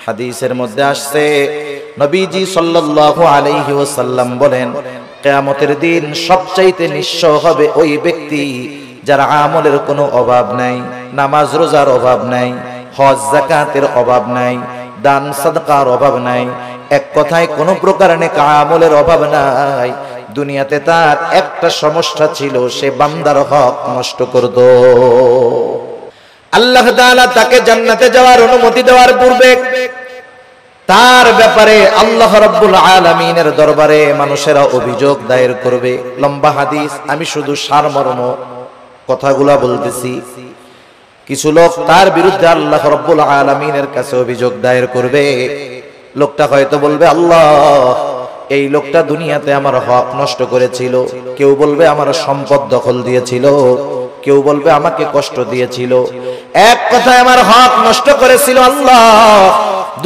হাদিসের মধ্যে আসছে নবীজি সাল্লাল্লাহু আলাইহি ওয়াসাল্লাম বলেন, কিয়ামতের দিন সবচাইতে নিঃস্ব হবে ওই ব্যক্তি যার আমলের কোনো অভাব নাই, নামাজ রোজার অভাব নাই, হজ যাকাতের অভাব নাই, দান সাদকার অভাব নাই, এক কথায় কোনো প্রকার নেক আমলের অভাব নাই। দুনিয়াতে তার একটা সমস্যা ছিল, সে বান্দার হক নষ্ট করত। আল্লাহ তাআলা তাকে জান্নাতে যাওয়ার অনুমতি দেওয়ার পূর্বে তার ব্যাপারে আল্লাহ রাব্বুল আলামিনের দরবারে মানুষেরা অভিযোগ দায়ের করবে। লম্বা হাদিস, আমি শুধু সারমর্ম কথাগুলা বলতেছি। কিছু লোক তার বিরুদ্ধে আল্লাহ রাব্বুল আলামিনের কাছে অভিযোগ দায়ের করবে। লোকটা হয়তো বলবে, আল্লাহ, এই লোকটা দুনিয়াতে আমার হক নষ্ট করেছিল। কেউ বলবে আমার সম্পদ দখল দিয়েছিল, কেউ বলবে আমাকে কষ্ট দিয়েছিল। এক কথায় আমার হক নষ্ট করেছিল। আল্লাহ,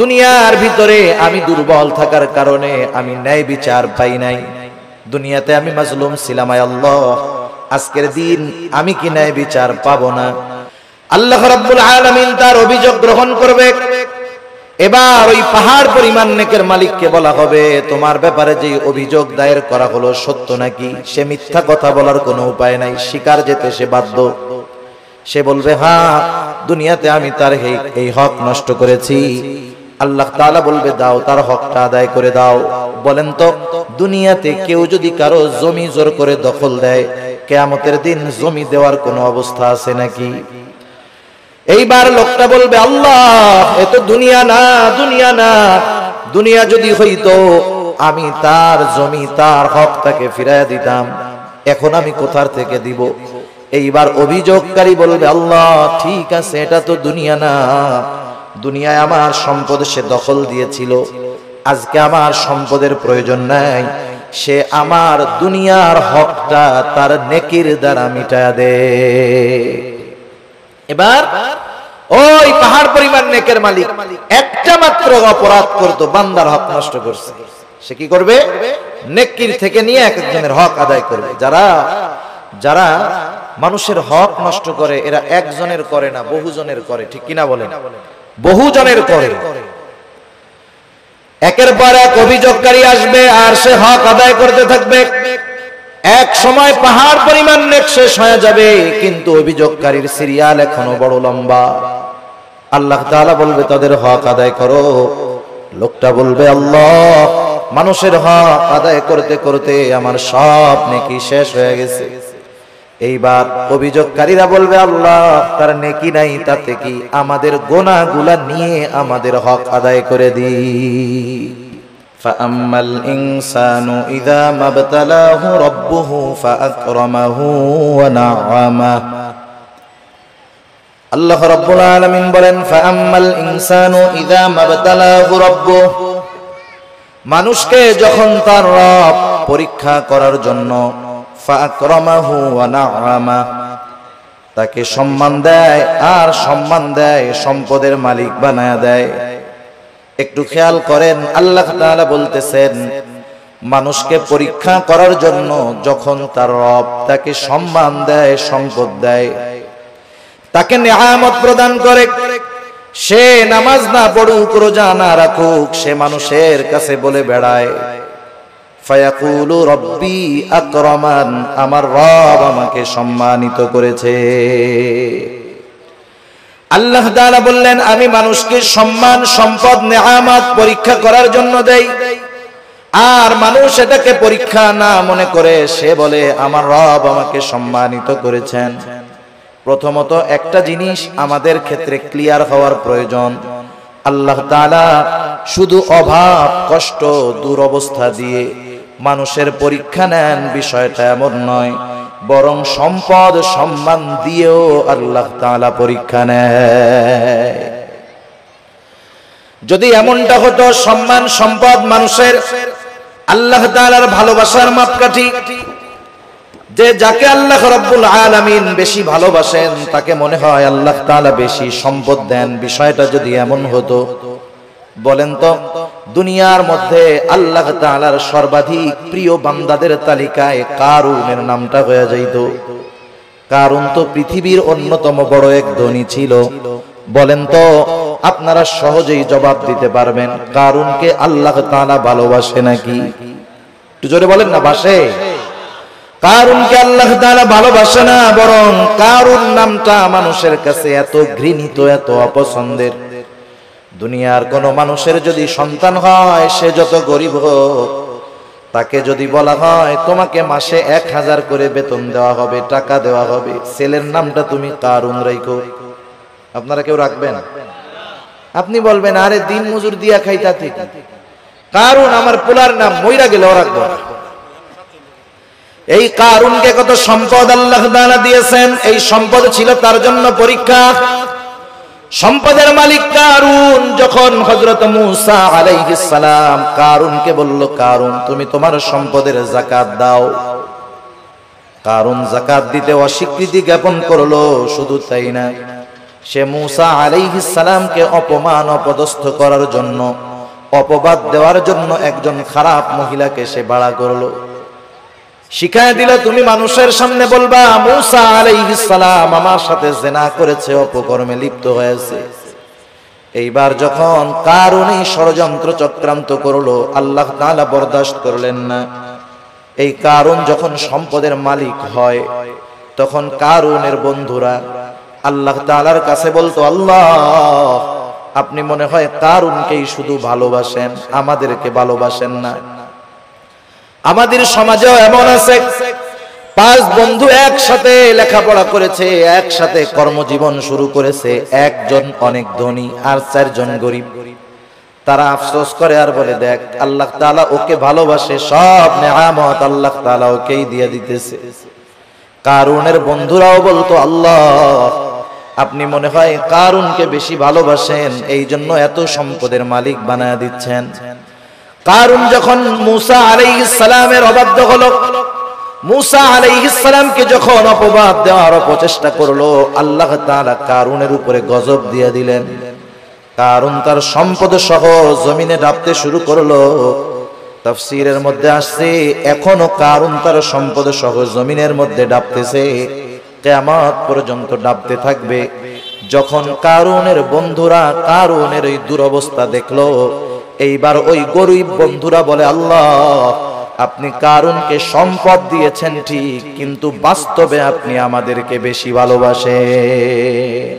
দুনিয়ার ভিতরে আমি দুর্বল থাকার কারণে আমি ন্যায় বিচার পাই নাই। দুনিয়াতে আমি মাজলুম ছিলাম। আল্লাহ, আজকের দিন আমি কি ন্যায় বিচার পাবো না? আল্লাহ রাব্বুল আলামিন তার অভিযোগ গ্রহণ করবে। এবার ওই পাহাড় পরিমাণ নেকের মালিককে বলা হবে, তোমার ব্যাপারে যে অভিযোগ দায়ের করা হলো সত্য নাকি? সে মিথ্যা কথা বলার কোনো উপায় নাই, স্বীকার যেতে সে বাধ্য। সে বলবে, হ্যাঁ, দুনিয়াতে আমি তার এই হক নষ্ট করেছি। আল্লাহ তাআলা বলবে, দাও, তার হকটা আদায় করে দাও। বলেন তো, দুনিয়াতে কেউ যদি কারো জমি জোর করে দখল দেয়, কিয়ামতের দিন জমি দেওয়ার কোনো অবস্থা আছে নাকি? এইবার লোকটা বলবে, আল্লাহ, এ তো দুনিয়া না, দুনিয়া না। দুনিয়া যদি হইতো আমি তার জমি, তার হক তাকে ফিরাইয়া দিতাম। এখন আমি কোথার থেকে দিব? এইবার অভিযোগকারী বলবে, আল্লাহ, ঠিক আছে, এটা তো দুনিয়া না। দুনিয়ায় আমার সম্পদ সে দখল দিয়েছিল, আজকে আমার সম্পদের প্রয়োজন নাই। সে আমার দুনিয়ার হকটা তার নেকির দ্বারা মিটায়া দে। এবার ওই পাহাড় পরিমাণ নেকের মালিক একটা মাত্র অপরাধ করতো, বান্দার হক নষ্ট করছে। সে কি করবে? নেকির থেকে নিয়ে এক একজনের হক আদায় করবে। যারা মানুষের হক নষ্ট করে, এরা একজনের করে না, বহুজনের করে। ঠিক কিনা বলেন? বহুজনের করে। একের পর এক অভিযোগকারী আসবে আর সে হক আদায় করতে থাকবে। এক সময় পাহাড় পরিমাণ নেক শেষ হয়ে যাবে, কিন্তু অভিযোগকারীর সিরিয়াল এখনো বড় লম্বা। আল্লাহ তাআলা বলবে, তাদের হক আদায় করো। লোকটা বলবে, আল্লাহ, মানুষের হক আদায় করতে করতে আমার সব নেকি শেষ হয়ে গেছে। এইবার অভিযোগকারীরা বলবে, আল্লাহ, তার নেকি নাই, তাতে কি? আমাদের গুনাহগুলা নিয়ে আমাদের হক আদায় করে দিই। فأما الإنسان إذا ما ابتلاه ربه فأكرمه ونعمه। আল্লাহ রাব্বুল আলামিন বলেন, فأما الإنسان إذا ما ابتلاه ربه। মানুষকে যখন তার রব পরীক্ষা করার জন্য ফাকরামাহু ওয়া নাআমা, তাকে সম্মান দেয় আর সম্মান দেয়, সম্পদের মালিক বানায়া দেয়। একটু খেয়াল করেন, আল্লাহ তাআলা বলতেছেন, মানুষকে পরীক্ষা করার জন্য যখন তার রব তাকে সম্মান দেয়, সম্পদ দেয়, তাকে নিয়ামত প্রদান করে, সে নামাজ না পড়ুক, রোজা না রাখুক, সে মানুষের কাছে বলে বেড়ায়, ফায়াকুলু রব্বি আকরামান, আমার রব আমাকে সম্মানিত করেছে। আল্লাহ তাআলা বললেন, আমি মানুষকে সম্মান, সম্পদ, নিয়ামত পরীক্ষা করার জন্য দেই। আর মানুষ এটাকে পরীক্ষা না মনে করে সে বলে, আমার রব আমাকে সম্মানিত করেছেন। প্রথমত একটা জিনিস আমাদের ক্ষেত্রে ক্লিয়ার হওয়ার প্রয়োজন, আল্লাহ তাআলা শুধু অভাব, কষ্ট, দুরবস্থা দিয়ে মানুষের পরীক্ষা নেন, বিষয়টা এমন নয়। বরং সম্পদ, সম্মান দিয়েও আল্লাহ তাআলা পরীক্ষা নেয়। যদি এমনটা হতো সম্মান, সম্পদ মানুষের আল্লাহ তাআলার ভালোবাসার মাপকাঠি, যে যাকে আল্লাহ রাব্বুল আলামিন বেশি ভালোবাসেন তাকে মনে হয় আল্লাহ তাআলা বেশি সম্পদ দেন, বিষয়টা যদি এমন হতো, বলেন তো দুনিয়ার মধ্যে আল্লাহ তাআলার সর্বাধিক প্রিয় বান্দাদের তালিকায় কারুনের নামটা হয়ে যাইত। কারুন তো পৃথিবীর অন্যতম বড় এক ধনী ছিল। বলেন তো আপনারা সহজেই জবাব দিতে পারবেন, কারুনকে আল্লাহ তাআলা ভালোবাসে নাকি? একটু জোরে বলেন না, বাসে? কারুনকে আল্লাহ তাআলা ভালোবাসে না, বরং কারুন নামটা মানুষের কাছে এত ঘৃণিত, এত অপছন্দের। দুনিয়ার কোন মানুষের যদি সন্তান হয়, সে যত গরিব হোক, তাকে যদি বলা হয় তোমাকে মাসে 1000 করে বেতন দেওয়া হবে, টাকা দেওয়া হবে, ছেলের নামটা তুমি কারুন রাখো, আপনারা কেউ রাখবেন? আপনি বলবেন আরে দিন মজুর দিয়া খাইতা ঠিক, কারুন আমার পোলার নাম, মইরা গেলেও রাখবো না। এই কারুনকে কত সম্পদ আল্লাহ তাআলা দিয়েছেন, এই সম্পদ ছিল তার জন্য পরীক্ষা। সম্পদের মালিক কারুন যখন হযরত মূসা আলাইহিস সালাম কারুনকে বলল, কারুন তুমি তোমার সম্পদের যাকাত দাও। কারুন যাকাত দিতে অস্বীকৃতি জ্ঞাপন করলো। শুধু তাই না, সে মূসা আলাইহিস সালামকে অপমান অপদস্থ করার জন্য, অপবাদ দেওয়ার জন্য একজন খারাপ মহিলাকে সে ভাড়া করলো। শিখায় দিল তুমি মানুষের সামনে বলবা মূসা আলাইহিস সালাম আমার সাথে জিনা করেছে, অপকর্মে লিপ্ত হয়েছে। এইবার যখন কারুন ষড়যন্ত্র চক্রান্ত করলো, আল্লাহ তাআলা বরদাস্ত করলেন না। এই কারুন যখন সম্পদের মালিক হয়, তখন কারুনের বন্ধুরা আল্লাহ তাআলার কাছে বলতো, আল্লাহ আপনি মনে হয় কারুনকেই শুধু ভালোবাসেন, আমাদেরকে ভালোবাসেন না। আমাদের সমাজেও এমন আছে, 5 বন্ধু একসাথে লেখাপড়া করেছে, একসাথে কর্মজীবন শুরু করেছে, একজন অনেক ধনী আর 4 জন গরিব। তারা আফসোস করে আর বলে, দেখ আল্লাহ তাআলা ওকে ভালোবাসে, সব নেয়ামত আল্লাহ তাআলা ওকেই দিয়ে দিতেছে। কারুনের বন্ধুরাও বলতো, আল্লাহ আপনি মনে হয় কারুনকে বেশি ভালোবাসেন, এই জন্য এত সম্পদের মালিক বানায় দিচ্ছেন। কারুন যখন মূসা আলাইহিস সালামের অবাধ্য হলো, মূসা আলাইহিস সালামকে যখন অপবাদ দেওয়ার প্রচেষ্টা করলো, আল্লাহ তাআলা কারুনের উপরে গজব দিয়ে দিলেন। কারুন তার সম্পদ সহ জমিনে ডাবতে শুরু করলো। তাফসীরের মধ্যে আসছে এখনো কারুন তার সম্পদ সহ জমিনের মধ্যে ডাবতেছে, কিয়ামত পর্যন্ত ডাবতে থাকবে। যখন কারুনের বন্ধুরা কারুনের এই দুরবস্থা দেখলো, এইবার ওই গরিব বন্ধুরা বলে, আল্লাহ আপনি কারুনকে সম্পদ দিয়েছেন ঠিক, কিন্তু বাস্তবে আপনি আমাদেরকে বেশি ভালোবাসেন।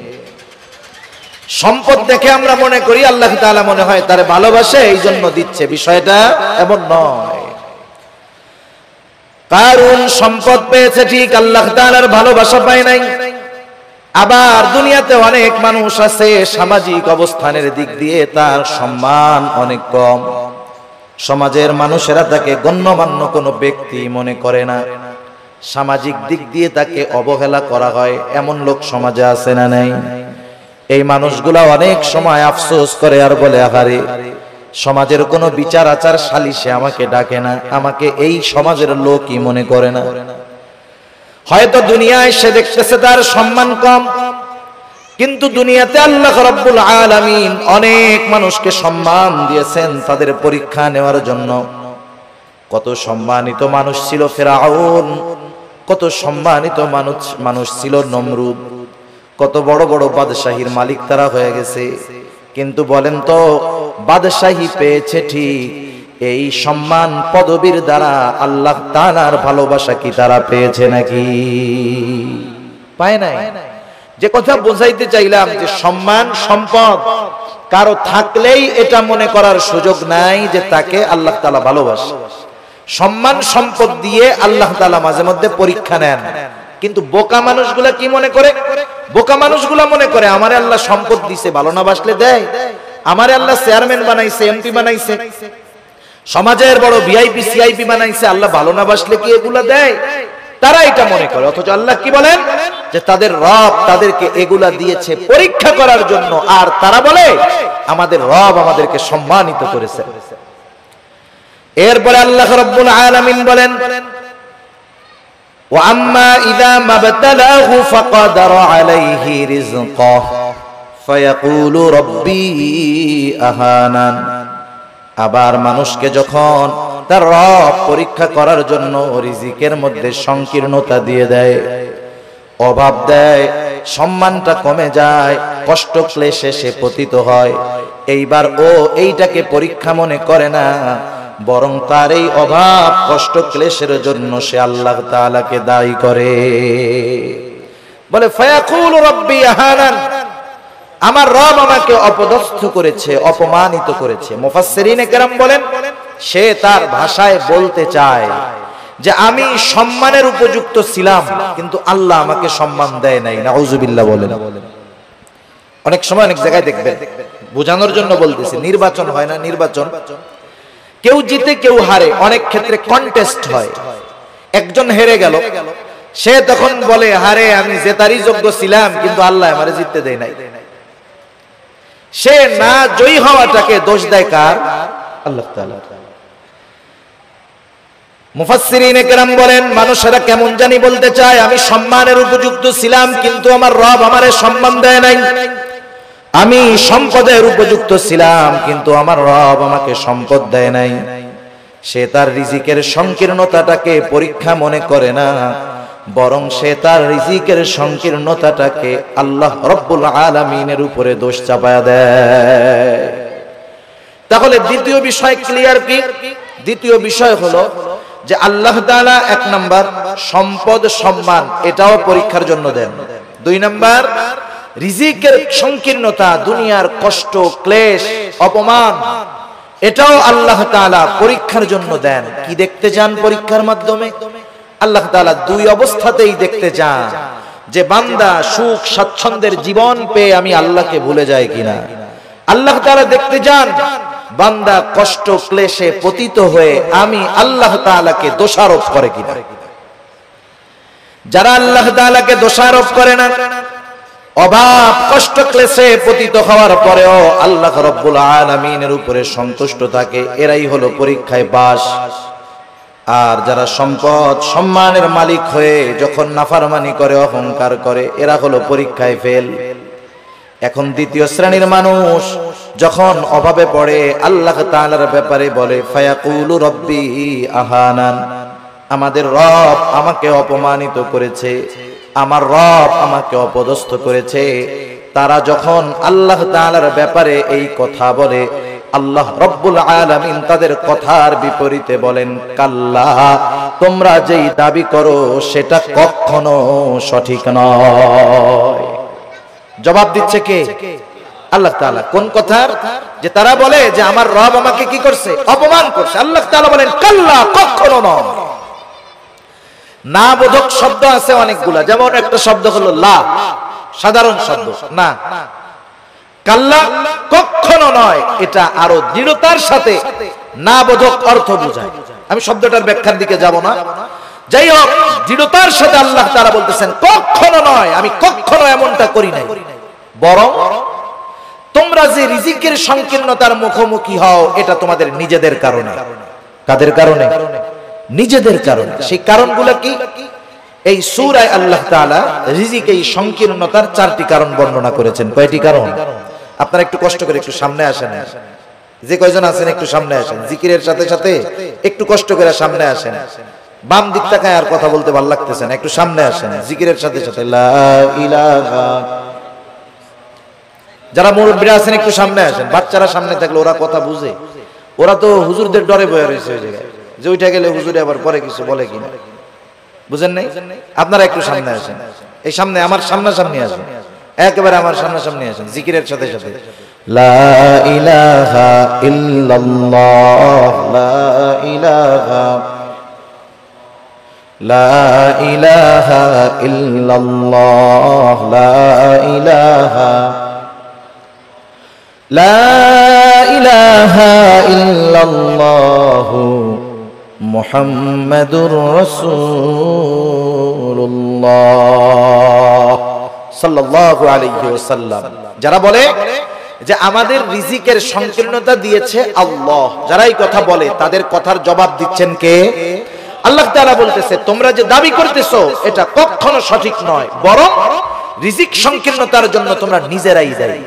সম্পদ দেখে আমরা মনে করি আল্লাহ তাআলা মনে হয় তারে ভালোবাসে, এই জন্য দিচ্ছে, বিষয়টা এমন নয়। কারুন সম্পদ পেয়েছে ঠিক, আল্লাহ তাআলার ভালোবাসা পায় নাই। আবার দুনিয়াতে অনেক মানুষ আছে সামাজিক অবস্থানের দিক দিয়ে তার সম্মান অনেক কম, সমাজের মানুষেরা তাকে গণ্যমান্য কোনো ব্যক্তি মনে করে না, সামাজিক দিক দিয়ে তাকে অবহেলা করা হয়, এমন লোক সমাজে আছে না নাই? এই মানুষগুলা অনেক সময় আফসোস করে আর বলে, আহারে সমাজের কোনো বিচার আচার সালিশে আমাকে ডাকে না, আমাকে এই সমাজের লোকই মনে করে না। হয়তো দুনিয়ায় সে দেখতেছে তার সম্মান কম, কিন্তু দুনিয়াতে আল্লাহ রাব্বুল আলামিন অনেক মানুষকে সম্মান দিয়েছেন তাদের পরীক্ষা নেওয়ার জন্য। কত সম্মানিত মানুষ ছিল ফিরআউন, কত সম্মানিত মানুষ ছিল নমরুদ, কত বড় বড় বাদশাহীর মালিক তারা হয়ে গেছে। কিন্তু বলেন তো, বাদশাহী পেয়েছে ঠিক, এই সম্মান পদবীর দ্বারা আল্লাহ তাআলার ভালোবাসা কি তারা পেয়েছে নাকি? পায় নাই। যে কথা বোঝাইতে চাইলাম, যে সম্মান সম্পদ কারো থাকলেই এটা মনে করার সুযোগ নাই যে তাকে আল্লাহ তাআলা ভালোবাসে। সম্মান সম্পদ দিয়ে আল্লাহ তাআলা মাঝে মধ্যে পরীক্ষা নেন, কিন্তু বোকা মানুষগুলা কি মনে করে? বোকা মানুষগুলা মনে করে আমারে আল্লাহ সম্পদ দিছে, ভালো না বাসলে দেয়। আমারে আল্লাহ চেয়ারম্যান বানাইছে, এমপি বানাইছে, সমাজের বড় ভিআইপি সিআইপি বানাইছে, আল্লাহ ভালো না বাসলে কি এগুলা দেয়? তারা এটা মনে করে। অথচ আল্লাহ কি বলেন? যে তাদের রব তাদেরকে এগুলা দিয়েছে পরীক্ষা করার জন্য, আর তারা বলে আমাদের রব আমাদেরকে সম্মানিত করেছে। এরপরে আল্লাহ রাব্বুল আলামিন বলেন, ওয়া আম্মা ইযা মাবতালাহু ফাকাদার আলাইহি রিজকাহু ফায়াকুলু রাব্বি আহানান। আবার মানুষকে যখন তার রব পরীক্ষা করার জন্য রিজিকের মধ্যে সংকীর্ণতা দিয়ে দেয়, অভাব দেয়, সম্মানটা কমে যায়, কষ্ট ক্লেশে সে পতিত হয়। এইবার ও এইটাকে পরীক্ষা মনে করে না, বরং তার এই অভাব কষ্ট ক্লেশের জন্য সে আল্লাহ তাআলাকে দায়ী করে। বলে ফায়াকুলু রাব্বি আহানান, আমার রব আমাকে অপদস্থ করেছে, অপমানিত করেছে। মুফাসসিরিনে কেরাম বলেন সে তার ভাষায় বলতে চায় যে আমি সম্মানের উপযুক্ত ছিলাম, কিন্তু আল্লাহ আমাকে সম্মান দেয় নাই। নাউজুবিল্লাহ বলেন। অনেক সময় অনেক জায়গায় দেখবেন, বোঝানোর জন্য বলতেছি, নির্বাচন হয় না, নির্বাচন কেউ জিতে কেউ হারে, অনেক ক্ষেত্রে কন্টেস্ট হয়। একজন হেরে গেল, সে তখন বলে হারে আমি জেতারই যোগ্য ছিলাম, কিন্তু আল্লাহ আমারে জিততে দেয় নাই। সে না জয়ী হওয়াটাকে দোষ দেয় কার? আল্লাহ তাআলা। মুফাসসিরিনে কেরাম বলেন মানুষেরা কেমন জানি বলতে চায় আমি সম্মানের উপযুক্ত ছিলাম, কিন্তু আমার রব আমারে সম্মান দেয় নাই। আমি সম্পদের উপযুক্ত ছিলাম, কিন্তু আমার রব আমাকে সম্পদ দেয় নাই। সে তার রিজিকের সংকীর্ণতাটাকে পরীক্ষা মনে করে না, বরং সে তার রিজিকের সংকীর্ণতাটাকে আল্লাহ রব্বুল আলামিনের উপরে দোষ চাপায়া দেয়। তাহলে দ্বিতীয় বিষয় ক্লিয়ার কি? দ্বিতীয় বিষয় হলো যে আল্লাহ তাআলা এক নাম্বার সম্পদ সম্মান এটাও পরীক্ষার জন্য দেন। দুই নাম্বার রিজিকের সংকীর্ণতা, দুনিয়ার কষ্ট ক্লেশ অপমান, এটাও আল্লাহ তাআলা পরীক্ষার জন্য দেন। কি দেখতে চান পরীক্ষার মাধ্যমে? আল্লাহ তাআলা দুই অবস্থাতেই দেখতে চান যে বান্দা সুখ স্বাচ্ছন্দ্যের জীবন পেয়ে আমি আল্লাহকে ভুলে যাই কিনা। আল্লাহ তাআলা দেখতে চান বান্দা কষ্ট ক্লেশে পতিত হয়ে আমি আল্লাহ তাআলাকে দোষারোপ করে কিনা। যারা আল্লাহ তাআলাকে দোষারোপ করে না, অভাব কষ্ট ক্লেশে পতিত হওয়ার পরেও আল্লাহ রাব্বুল আলামিনের উপরে সন্তুষ্ট থাকে, এরাই হলো পরীক্ষায় পাস। আর যারা সম্পদ সম্মানের মালিক হয়ে যখন নাফরমানি করে, অহংকার করে, এরা হলো পরীক্ষায় ফেল। এখন দ্বিতীয় শ্রেণীর মানুষ যখন অভাবে পড়ে আল্লাহ তাআলার ব্যাপারে বলে ফায়াকুলু রাব্বি আহানান, আমাদের রব আমাকে অপমানিত করেছে, আমার রব আমাকে অপদস্থ করেছে। তারা যখন আল্লাহ তাআলার ব্যাপারে এই কথা বলে, আল্লাহ রব্বুল আলামিন তাদের কথার বিপরীতে বলেন কাল্লা, তোমরা যেই দাবি করো সেটা কখনো সঠিক নয়। জবাব দিচ্ছে কে? আল্লাহ তাআলা। কোন কথার? যে তারা বলে যে আমার রব আমাকে কি করছে? অপমান করছে। আল্লাহ তাআলা বলেন কাল্লা, কখনো নয়। না বোধক শব্দ আছে অনেকগুলা, যেমন একটা শব্দ হলো লা, সাধারণ শব্দ না। কাল্লা কখনো নয়, এটা আরো দৃঢ়তার সাথে না বোধক অর্থ বোঝায়। আমি শব্দটার ব্যাখ্যার দিকে যাব না। যাই হোক, দৃঢ়তার সাথে আল্লাহ তাআলা বলতেছেন কখনো নয়, আমি কখনো এমনটা করি নাই, বরং তোমরা যে রিজিকের সংকীর্ণতার মুখোমুখি হও এটা তোমাদের নিজেদের কারণে। কাদের কারণে? নিজেদের কারণে। সেই কারণগুলো কি? এই সূরায় আল্লাহ তাআলা রিজিক এই সংকীর্ণতার চারটি কারণ বর্ণনা করেছেন। কয়টি কারণ? আপনারা একটু কষ্ট করে একটু সামনে আসেন, যে কয়জন আছেন একটু সামনে আসেন, জিকিরের সাথে সাথে একটু কষ্ট করে সামনে আসেন। বাম দিক তাকায় আর কথা বলতে ভালো লাগতেছে না, একটু সামনে আসেন জিকিরের সাথে সাথে। লা ইলাহা। যারা মুরব্বিরা আছেন একটু সামনে আসেন। বাচ্চারা সামনে থাকলে ওরা কথা বুঝে, ওরা তো হুজুরদের ডরে বয়ে রয়েছে ওই জায়গায়, যে ওইটা গেলে হুজুরে আবার পরে কিছু বলে কিনা, বুঝেন নাই? আপনারা একটু সামনে আসেন, এই সামনে আমার সামনাসামনি আসেন, একেবারে আমার সামনাসামনি আসেন জিকিরের সাথে সাথে। লা ইলাহা ইল্লাল্লাহ, লা ইলাহা, লা ইলাহা ইল্লাল্লাহ, লা ইলাহা, লা ইলাহা ইল্লাল্লাহ মুহাম্মাদুর রাসূলুল্লাহ সাল্লাল্লাহু আলাইহি ওয়াসাল্লাম। যারা বলে যে আমাদের রিজিকের সংকীর্ণতা দিয়েছে আল্লাহ, যারা এই কথা বলে তাদের কথার জবাব দিচ্ছেন কে? আল্লাহ তাআলা বলতেছে তোমরা যে দাবি করতেছো এটা কখনো সঠিক নয়, বরং রিজিক সংকীর্ণতার জন্য তোমরা নিজেরাই দায়ী।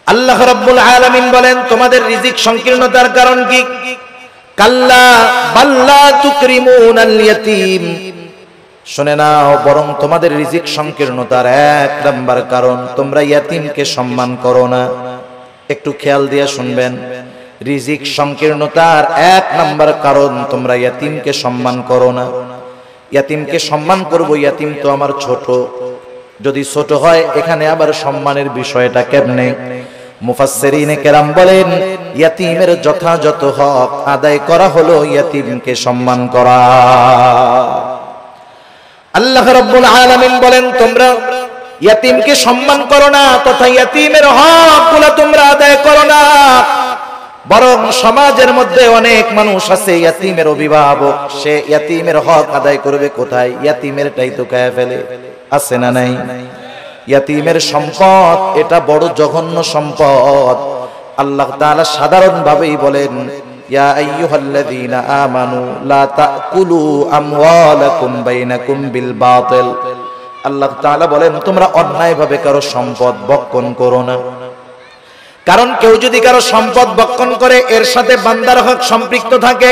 আল্লাহ রাব্বুল আলামিন বলেন তোমাদের রিজিক সংকীর্ণতার কারণ কি? কাল্লা বাল্লা তুকরিমুনাল ইয়াতীম, শুনে নাও, বরং তোমাদের রিজিক সংকীর্ণতার এক নাম্বার কারণ তোমরা ইয়াতিমকে সম্মান করো না। একটু খেয়াল দিয়ে শুনবেন, রিজিক সংকীর্ণতার এক নাম্বার কারণ তোমরা ইয়াতিমকে সম্মান করো না। ইয়াতিমকে সম্মান করব, ইয়াতিম তো আমার ছোট। যদি ছোট হয় এখানে আবার সম্মানের বিষয়টা কেমনে? মুফাসসিরিনে কেরাম বলেন, ইয়াতিমের যথাযথ হক আদায় করা হলো ইয়াতিমকে সম্মান করা। আল্লাহ রাব্বুল আলামিন বলেন, তোমরা ইয়াতিমকে সম্মান করো না তথা ইয়াতিমের হকগুলো তোমরা আদায় করো না। বরং সমাজের মধ্যে অনেক মানুষ আছে ইয়াতিমের অভিভাবক, সে ইয়াতিমের হক আদায় করবে কোথায়? ইয়াতিমেরটাই তো খায় ফেলে, আছে না নাই? ইয়াতিমের সম্পদ এটা বড় জঘন্য সম্পদ। আল্লাহ তাআলা সাধারণভাবেই বলেন, ইয়া আইয়ুহাল্লাযীনা আমানু লা তাকুলু আমওয়ালাকুম বাইনাকুম বিল বাতিল। আল্লাহ তাআলা বলেন, তোমরা অন্যায়ভাবে কারো সম্পদ ভক্ষণ করো না। কারণ কেউ যদি কারো সম্পদ ভক্ষণ করে এর সাথে বান্দার হক সম্পৃক্ত থাকে।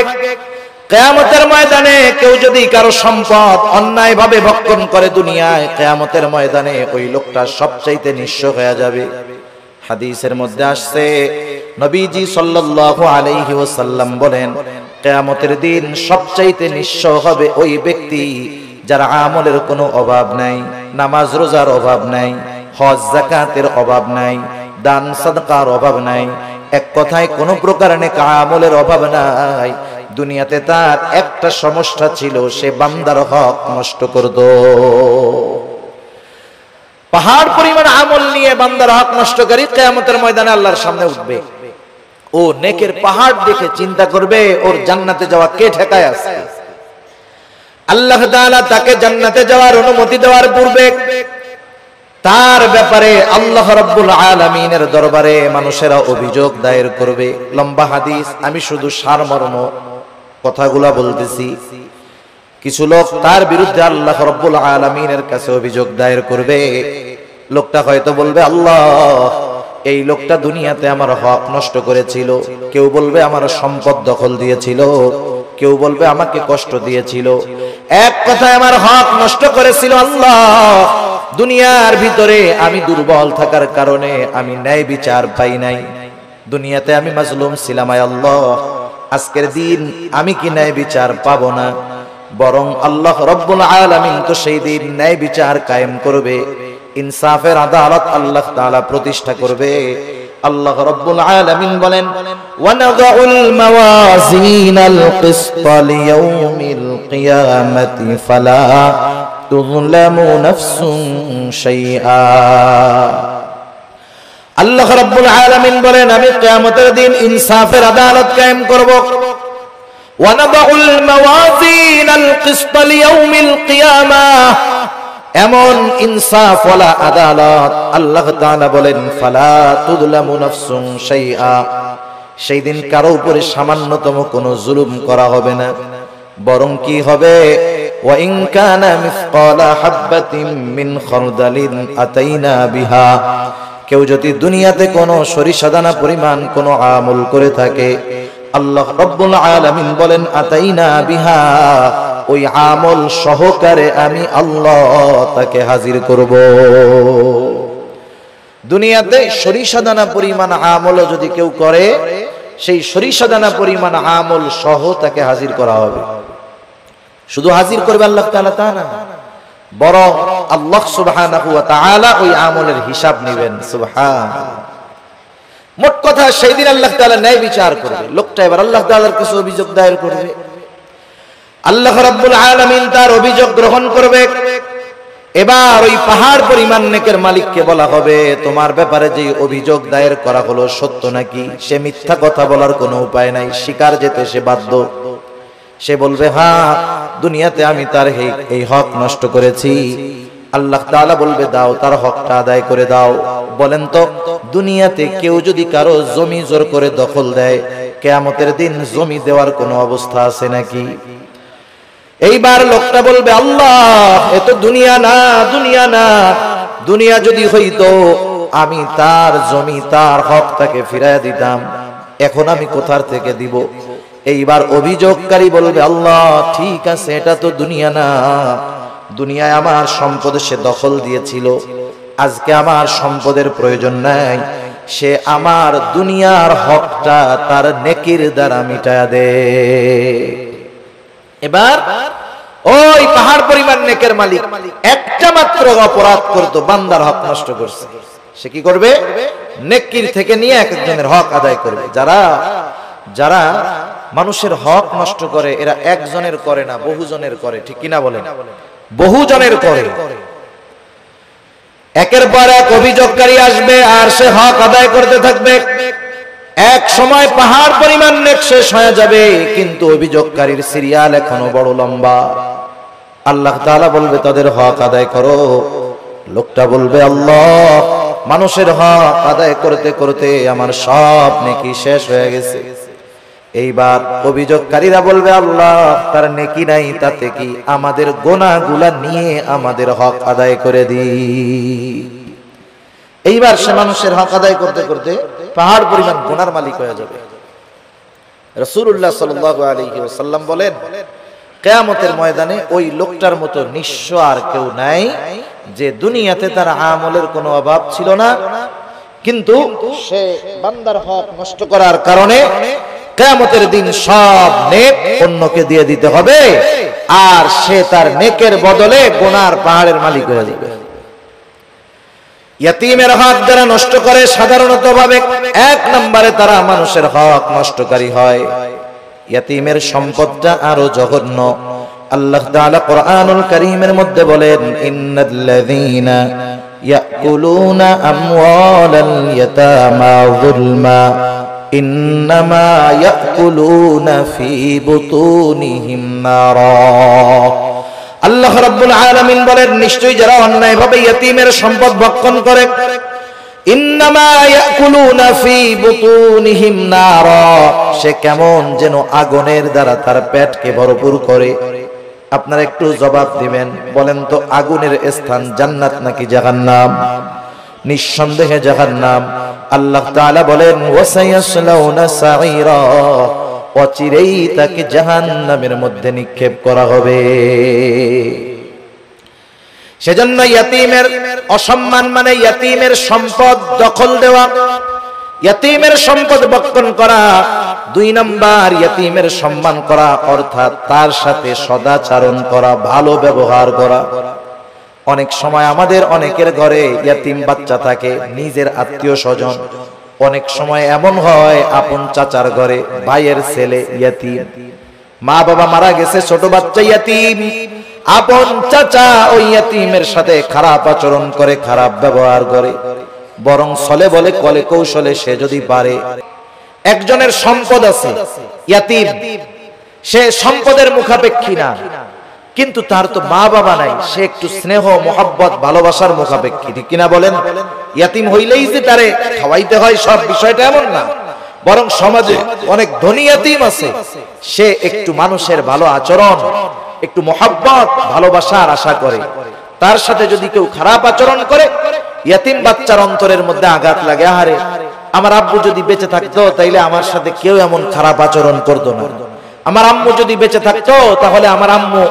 কিয়ামতের ময়দানে কেউ যদি কারো সম্পদ অন্যায়ভাবে ভক্ষণ করে দুনিয়ায়, কিয়ামতের ময়দানে ওই লোকটা সবচাইতে নিঃস্ব হয়ে যাবে। হাদিসের মধ্যে আসছে, নবীজি সাল্লাল্লাহু আলাইহি ওয়াসাল্লাম বলেন, কিয়ামতের দিন সবচাইতে নিঃস্ব হবে ওই ব্যক্তি যার আমলের কোনো অভাব নাই, নামাজ রোজার অভাব নাই, হজ যাকাতের অভাব নাই, দান সাদকার অভাব নাই, এক কথায় কোনো প্রকার নেক আমলের অভাব নাই। দুনিয়াতে তার একটা সমস্যা ছিল, সে বান্দার হক নষ্ট করত। পাহাড় পরিমাণ আমল নিয়ে বান্দার হক নষ্টকারী কিয়ামতের ময়দানে আল্লাহর সামনে উঠবে। ও নেকের পাহাড় দেখে চিন্তা করবে ওর জান্নাতে যাওয়া কে ঠেকায় আছে। আল্লাহ তাআলা তাকে জান্নাতে যাওয়ার অনুমতি দেওয়ার পূর্বে তার ব্যাপারে আল্লাহ রাব্বুল আলামিনের দরবারে মানুষেরা অভিযোগ দায়ের করবে। লম্বা হাদিস, আমি শুধু সারমর্ম কথাগুলা বলতেছি। কিছু লোক তার বিরুদ্ধে আল্লাহ রাব্বুল আলামিনের কাছে অভিযোগ দায়ের করবে। লোকটা হয়তো বলবে, আল্লাহ, এই লোকটা দুনিয়াতে আমার হক নষ্ট করেছিল। কেউ বলবে আমার সম্পদ দখল দিয়েছিল, কেউ বলবে আমাকে কষ্ট দিয়েছিল। এক কথায় আমার হক নষ্ট করেছিল। আল্লাহ, দুনিয়ার ভিতরে আমি দুর্বল থাকার কারণে আমি ন্যায় বিচার পাই নাই। দুনিয়াতে আমি মাজলুম ছিলাম। আল্লাহ, আজকের দিন আমি কি ন্যায় বিচার পাবো না? বরং আল্লাহ রাব্বুল আলামিন তো সেই দিন ন্যায় বিচার কায়েম করবে, ইনসাফের আদালত আল্লাহ তাআলা প্রতিষ্ঠা করবে। আল্লাহ রাব্বুল আলামিন বলেন, ওয়ানাযাউল মাওয়াজিনাল কিসতা লিয়াউমিল কিয়ামাতি ফালা তুযলামু নাফসুন শাইআ। আল্লাহ রাব্বুল আলামিন বলেন, আমি কিয়ামতের দিন ইনসাফের আদালত কায়েম করব। ওয়ানাযাউল মাওয়াজিনাল কিসতা লিয়াউমিল কিয়ামাহ, এমন ইনসাফ ওয়ালা আদালত আল্লাহ তাআলা বলেন, ফালা তুযলামু নাফসুন শাইআ, সেই দিন কারো উপরে সামান্যতম কোনো জুলুম করা হবে না। বরং কি হবে? ওয়া ইন কানা মিসকালা হাববাতিন মিন খারদালিন আতাইনা বিহা, কেউ যদি দুনিয়াতে কোনো সরিষা দানা পরিমাণ কোনো আমল করে থাকে, আল্লাহ রাব্বুল আলামিন বলেন, আতাইনা বিহা, ওই আমল সহকারে আমি আল্লাহ তাকে হাজির করব। দুনিয়াতে সরিষা দানা পরিমাণ আমল যদি কেউ করে, সেই সরিষা দানা পরিমাণ আমল সহ তাকে হাজির করা হবে। শুধু হাজির করবে আল্লাহ তাআলা তা না, বরং আল্লাহ সুবহানাহু ওয়া তাআলা ওই আমলের হিসাব নেবেন। সুবহানাল্লাহ। মোট কথা, সেই দিন আল্লাহ তাআলা ন্যায় বিচার করবে। লোকটা এবার আল্লাহ তাআলার কাছে অভিযোগ দায়ের করবে। আল্লাহ রাব্বুল আলামিন তার অভিযোগ গ্রহণ করবে। এবার ওই পাহাড় পরিমাণ নেকের মালিককে বলা হবে, তোমার ব্যাপারে যে অভিযোগ দায়ের করা হলো সত্য নাকি? সে মিথ্যা কথা বলার কোনো উপায় নাই, স্বীকার যেতে সে বাধ্য। সে বলবে, হ্যাঁ, দুনিয়াতে আমি তার এই হক নষ্ট করেছি। আল্লাহ তাআলা বলবে, দাও, তার হকটা আদায় করে দাও। বলেন তো, দুনিয়াতে কেউ যদি কারো জমি জোর করে দখল দেয়, কিয়ামতের দিন জমি দেওয়ার কোনো অবস্থা আছে নাকি? এইবার লোকটা বলবে, আল্লাহ, এ তো দুনিয়া না, দুনিয়া না। দুনিয়া যদি হইতো আমি তার জমি, তার হক তাকে ফিরাইয়া দিতাম। এখন আমি কোথার থেকে দিব? এইবার অভিযোগকারী বলবে, আল্লাহ, ঠিক আছে, এটা তো দুনিয়া না, দুনিয়ায় আমার সম্পদ সে দখল দিয়েছিল, আজকে আমার সম্পদের প্রয়োজন নাই, সে আমার দুনিয়ার হকটা তার নেকির দ্বারা মিটায়া দে। এবার ওই পাহাড় পরিমাণ নেকের মালিক একটা মাত্র অপরাধ করতো, বান্দার হক নষ্ট করছে, সে কি করবে? নেকির থেকে নিয়ে এক একজনের হক আদায় করবে। যারা মানুষের হক নষ্ট করে এরা একজনের করে না, বহুজনের করে, ঠিক কিনা বলেন? বহুজনের করে। একের পর এক অভিযোগকারী আসবে আর সে হক আদায় করতে থাকবে। এক সময় পাহাড় পরিমাণ নেক শেষ হয়ে যাবে, কিন্তু অভিযোগকারীর সিরিয়াল এখনো বড় লম্বা। আল্লাহ তাআলা বলবে তাদের হক আদায় করো। লোকটা বলবে আল্লাহ, মানুষের হক আদায় করতে করতে আমার সব নেকি শেষ হয়ে গেছে। এইবার অভিযোগকারীরা বলবে আল্লাহ, তার নেকি নাই তাতে কি, আমাদের গোনাগুলা নিয়ে আমাদের হক আদায় করে দি। এইবার সে মানুষের হক আদায় করতে করতে পাহাড় পরিমাণ গুনার মালিক হয়ে যাবে। রাসূলুল্লাহ সাল্লাল্লাহু আলাইহি ওয়াসাল্লাম বলেন, কিয়ামতের ময়দানে ওই লোকটার মতো নিঃস্ব আর কেউ নাই, যে দুনিয়াতে তার আমলের কোনো অভাব ছিল না, কিন্তু সে বান্দার হক নষ্ট করার কারণে কিয়ামতের দিন সব নেক অন্যকে দিয়ে দিতে হবে, আর সে তার নেকের বদলে গুনার পাহাড়ের মালিক হয়ে যাবে। ইয়াতীমের হক যারা নষ্ট করে সাধারণত ভাবে এক নম্বরে তারা মানুষের হক নষ্টকারী হয়। ইয়াতীমের সম্পদটা আরো জঘন্য। আল্লাহ তাআলা কোরআনুল কারীমের মধ্যে বলেন, ইন্নাল্লাযীনা ইয়াকুলুনা আমওয়ালাল ইয়াতামা যুলমা ইন্নামা ইয়াকুলুনা ফি বুতুনিহিম নারা। আল্লাহ রাব্বুল আলামিন বলেন, নিশ্চয়ই যারা অন্যায়ভাবে ইয়াতীমের সম্পদ ভক্ষণ করে, ইন্নামা ইয়াকুলুনা ফি বুতুনিহিম নারা, সে কেমন যেন আগুনের দ্বারা তার পেটকে ভরপুর করে। আপনারা একটু জবাব দিবেন, বলেন তো আগুনের স্থান জান্নাত নাকি জাহান্নাম? নিঃসন্দেহে জাহান্নাম। আল্লাহ তাআলা বলেন, ওয়াসায়াসলাউনা সাঈরা, অচিরেই তাকে জাহান্নামের মধ্যে নিক্ষেপ করা হবে। সেজন্য ইয়াতীমের অসম্মান মানে ইয়াতীমের সম্পদ দখল দেওয়া, ইয়াতীমের সম্পদ ভক্ষণ করা। দুই নাম্বার, ইয়াতীমের সম্মান করা, অর্থাৎ তার সাথে সদাচরণ করা, ভালো ব্যবহার করা। অনেক সময় আমাদের অনেকের ঘরে ইয়াতীম বাচ্চা থাকে, নিজের আত্মীয় স্বজন। অনেক সময় এমন হয় আপন চাচার ঘরে ভাইয়ের ছেলে ইয়াতীম, মা বাবা মারা গেছে, ছোট বাচ্চা ইয়াতীম। আপন চাচা ওই ইয়াতীমের সাথে খারাপ আচরণ করে, খারাপ ব্যবহার করে, বরং ছলে বলে কলে কৌশলে সে যদি পারে। একজনের সম্পদ আছে ইয়াতীম, সে সম্পদের মুখাপেক্ষী না, কিন্তু তার তো মা বাবা নাই, সে একটু স্নেহ মোহাব্বত ভালোবাসার মুখাপেক্ষী, ঠিক কিনা বলেন? ইয়াতীম হইলেই যে তারে খাওয়াইতে হয় সব বিষয়টা এমন না, বরং সমাজে অনেক ধনী ইয়াতীম আছে, সে একটু মানুষের ভালো আচরণ, একটু মোহাব্বত ভালোবাসার আশা করে। তার সাথে যদি কেউ খারাপ আচরণ করে, ইয়াতীম বাচ্চার অন্তরের মধ্যে আঘাত লাগে, আরে আমার আব্বু যদি বেঁচে থাকতো তাইলে আমার সাথে কেউ এমন খারাপ আচরণ করতো না, আমার আম্মু যদি বেঁচে থাকতো তাহলে আমার আম্মু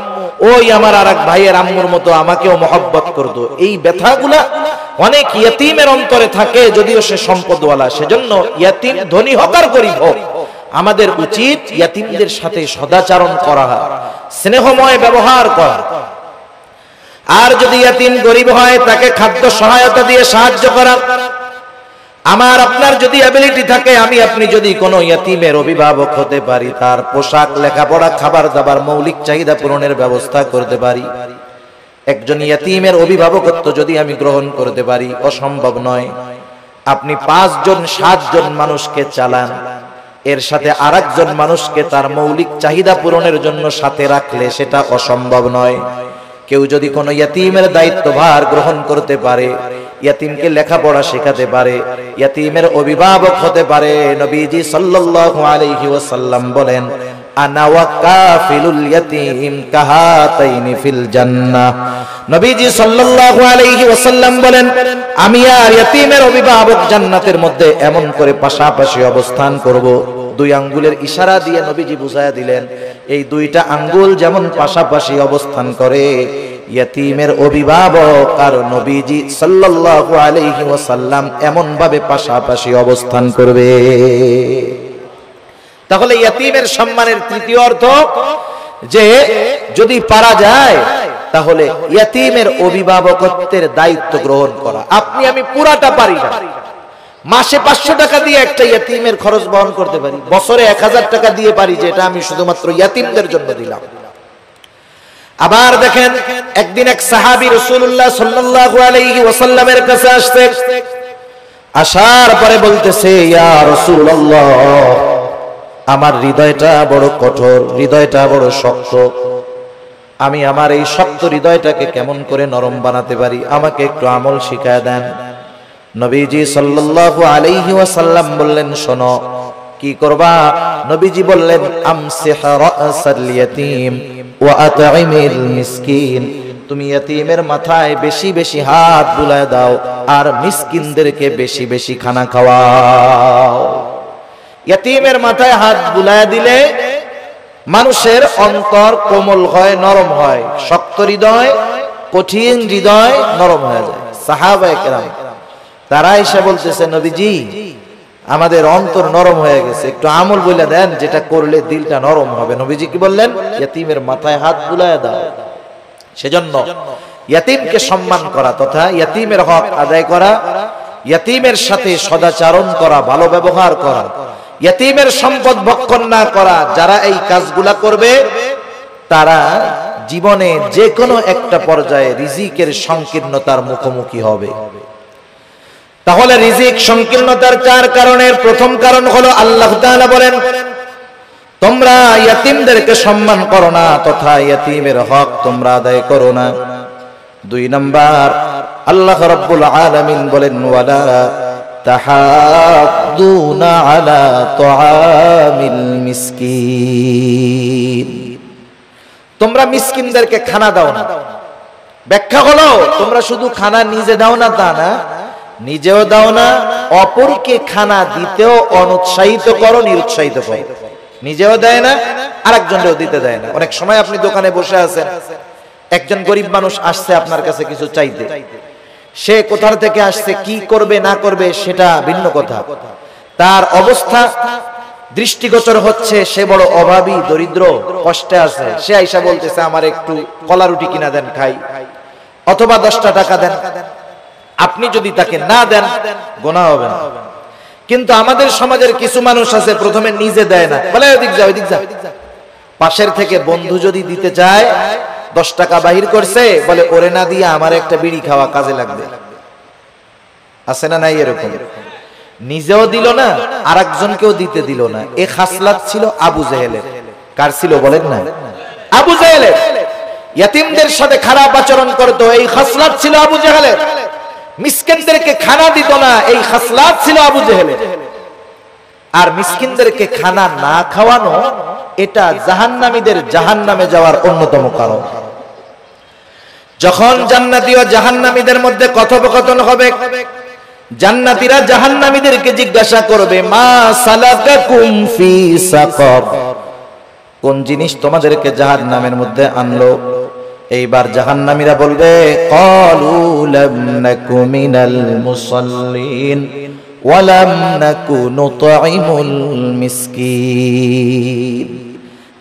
ওই আমার আরেক ভাইয়ের আম্মুর মতো আমাকেও মহব্বত করতো। এই ব্যথাগুলা অনেক ইয়াতীমের অন্তরে থাকে, যদিও সে সম্পদওয়ালা। সেজন্য ইয়াতীম ধনী হোক আর গরীব হোক, আমাদের উচিত ইয়াতীমদের সাথে সদাচরণ করা, স্নেহময় ব্যবহার করা। আর যদি ইয়াতীম গরীব হয়, তাকে খাদ্য সহায়তা দিয়ে সাহায্য করা। আমার আপনার যদি অ্যাবিলিটি থাকে, আমি আপনি যদি কোনো ইয়াতীমের অভিভাবক হতে পারি, তার পোশাক, লেখাপড়া, খাবার দাবার, মৌলিক চাহিদা পূরণের ব্যবস্থা করতে পারি, একজন ইয়াতীমের অভিভাবকত্ব যদি আমি গ্রহণ করতে পারি, অসম্ভব নয়। আপনি 5 জন 7 জন মানুষকে চালান, এর সাথে আরেকজন মানুষকে তার মৌলিক চাহিদা পূরণের জন্য সাথে রাখলে সেটা অসম্ভব নয়। কেউ যদি কোনো ইয়াতীমের দায়িত্বভার গ্রহণ করতে পারে, ইয়াতীমকে লেখাপড়া শেখাতে পারে, ইয়াতীমের অভিভাবক হতে পারে, নবীজি সাল্লাল্লাহু আলাইহি ওয়াসাল্লাম বলেন, আনা ওয়া কাফিলুল ইয়াতীম কাহাতাইনি ফিল জান্নাহ। নবীজি সাল্লাল্লাহু আলাইহি ওয়াসাল্লাম বলেন, আমি আর ইয়াতীমের অভিভাবক জান্নাতের মধ্যে এমন করে পাশাপাশি অবস্থান করব। 2 আঙ্গুলের ইশারা দিয়ে নবীজি বুঝায়া দিলেন, এই 2টা আঙ্গুল যেমন পাশাপাশি অবস্থান করে, ইয়াতীমের অভিভাবক আর নবীজি সাল্লাল্লাহু আলাইহি ওয়াসাল্লাম এমন ভাবে পাশাপাশি অবস্থান করবে। তাহলে ইয়াতীমের সম্মানের তৃতীয় অর্থ যে যদি পারা যায় তাহলে ইয়াতীমের অভিভাবকত্বের দায়িত্ব গ্রহণ করা। আপনি আমি পুরাটা পারি না, মাসে 500 টাকা দিয়ে একটা ইয়াতীমের খরচ বহন করতে পারি, বছরে 1000 টাকা দিয়ে পারি যে এটা আমি শুধুমাত্র ইয়াতীমদের জন্য দিলাম। আবার দেখেন একদিন এক সাহাবী রাসূলুল্লাহ সাল্লাল্লাহু আলাইহি ওয়াসাল্লামের কাছে আসছে, আসার পরে বলতেছে, ইয়া রাসূলুল্লাহ, আমার হৃদয়টা বড় কঠোর, হৃদয়টা বড় শক্ত, আমি আমার এই শক্ত হৃদয়টাকে কেমন করে নরম বানাতে পারি, আমাকে একটু আমল শিখায় দেন। নবীজি সাল্লাল্লাহু আলাইহি ওয়াসাল্লাম বললেন, শোনো কি করবা? নবীজি বললেন, আমসিহ রাসাল ইয়াতীম ওয়া আত'ইমিল মিসকিন, তুমি ইয়াতীমের মাথায় বেশি বেশি হাত বুলায় দাও আর মিসকিনদেরকে বেশি বেশি খানা খাওয়াও। ইয়াতীমের মাথায় হাত বুলায় দিলে মানুষের অন্তর কোমল হয়, নরম হয়, শক্ত হৃদয় কঠিন হৃদয় নরম হয়ে যায়। সাহাবায়ে কেরাম তারা এসে বলতেছে, নবীজি আমাদের অন্তর নরম হয়ে গেছে, একটু আমল বলে দেন যেটা করলে দিলটা নরম হবে। নবীজি কি বললেন? ইয়াতীমের মাথায় হাত বুলায় দাও। সেজন্য ইয়াতীমকে সম্মান করা তথা ইয়াতীমের হক আদায় করা, ইয়াতীমের সাথে সদাচরণ করা, ভালো ব্যবহার করা, ইয়াতীমের সম্পদ ভক্ষণ না করা, যারা এই কাজগুলা করবে তারা জীবনে যে কোনো একটা পর্যায়ে রিজিকের সংকীর্ণতার মুখোমুখি হবে। তাহলে রিজিক সংকীর্ণতার 4 কারণের প্রথম কারণ হলো আল্লাহ তাআলা বলেন, তোমরা ইয়াতীমদেরকে সম্মান করো না তথা ইয়াতীমের হক তোমরা আদায় করো না। 2 নাম্বার, আল্লাহ রাব্বুল আলামিন বলেন, ওয়ালা তাহাদ্দুনা আলা তুআমিল মিসকিন, তোমরা মিসকিনদেরকে খানা দাও না। ব্যাখ্যা হলো তোমরা শুধু খানা নিজে দাও না তা না, নিজেও দাও না, অপরকে খানা দিতেও অনুৎসাহিত করো, নিরুৎসাহিত করো। নিজেও দেয় না, আরেকজনকেও দিতে দেয় না। অনেক সময় আপনি দোকানে বসে আছেন, একজন গরিব মানুষ আসছে আপনার কাছে কিছু চাইতে, সে কোথা থেকে আসছে, কি করবে না করবে সেটা ভিন্ন কথা, তার অবস্থা দৃষ্টিগোচর হচ্ছে সে বড় অভাবী, দরিদ্র, কষ্টে আছে, সে আইসা বলতেছে আমার একটু কলা রুটি কিনা দেন খাই, অথবা 10টা টাকা দেন। আপনি যদি তাকে না দেন গুনাহ হবে না। কিন্তু আমাদের সমাজের কিছু মানুষ আছে প্রথমে নিজে দেয় না, বলে ওদিক যা ওদিক যা। পাশের থেকে বন্ধু যদি দিতে চায় 10 টাকা বাহির করছে, বলে ওরে না দিয়ে আমার একটা বিড়ি খাওয়া কাজে লাগবে। আছে না নাই এরকম? নিজেও দিল না, আরেকজনকেও দিতে দিল না। এই খাসলাত ছিল আবু জেহেলের। কার ছিল বলেন না? আবু জেহেলের। ইয়াতীমদের সাথে খারাপ আচরণ করতো, এই খাসলাত ছিল আবু জেহেলের। মিসকিনদেরকে খানা দিত না, এই খাসলাত ছিল আবু জেহেলের। আর মিসকিনদেরকে খানা না খাওয়ানো এটা জাহান্নামীদের জাহান্নামে যাওয়ার অন্যতম কারণ। যখন জান্নাতি ও জাহান্নামীদের মধ্যে কথোপকথন হবে, জান্নাতীরা জাহান্নামীদেরকে জিজ্ঞাসা করবে, মা সালাকাকুম ফি সাকার, কোন জিনিস তোমাদেরকে জাহান্নামের মধ্যে আনলো? এইবার জাহান্নামীরা বলবে, ক্বালু লাম নাকু মিনাল মুসাল্লিন ওয়া লাম নাকু নুতঈমুল মিসকিন।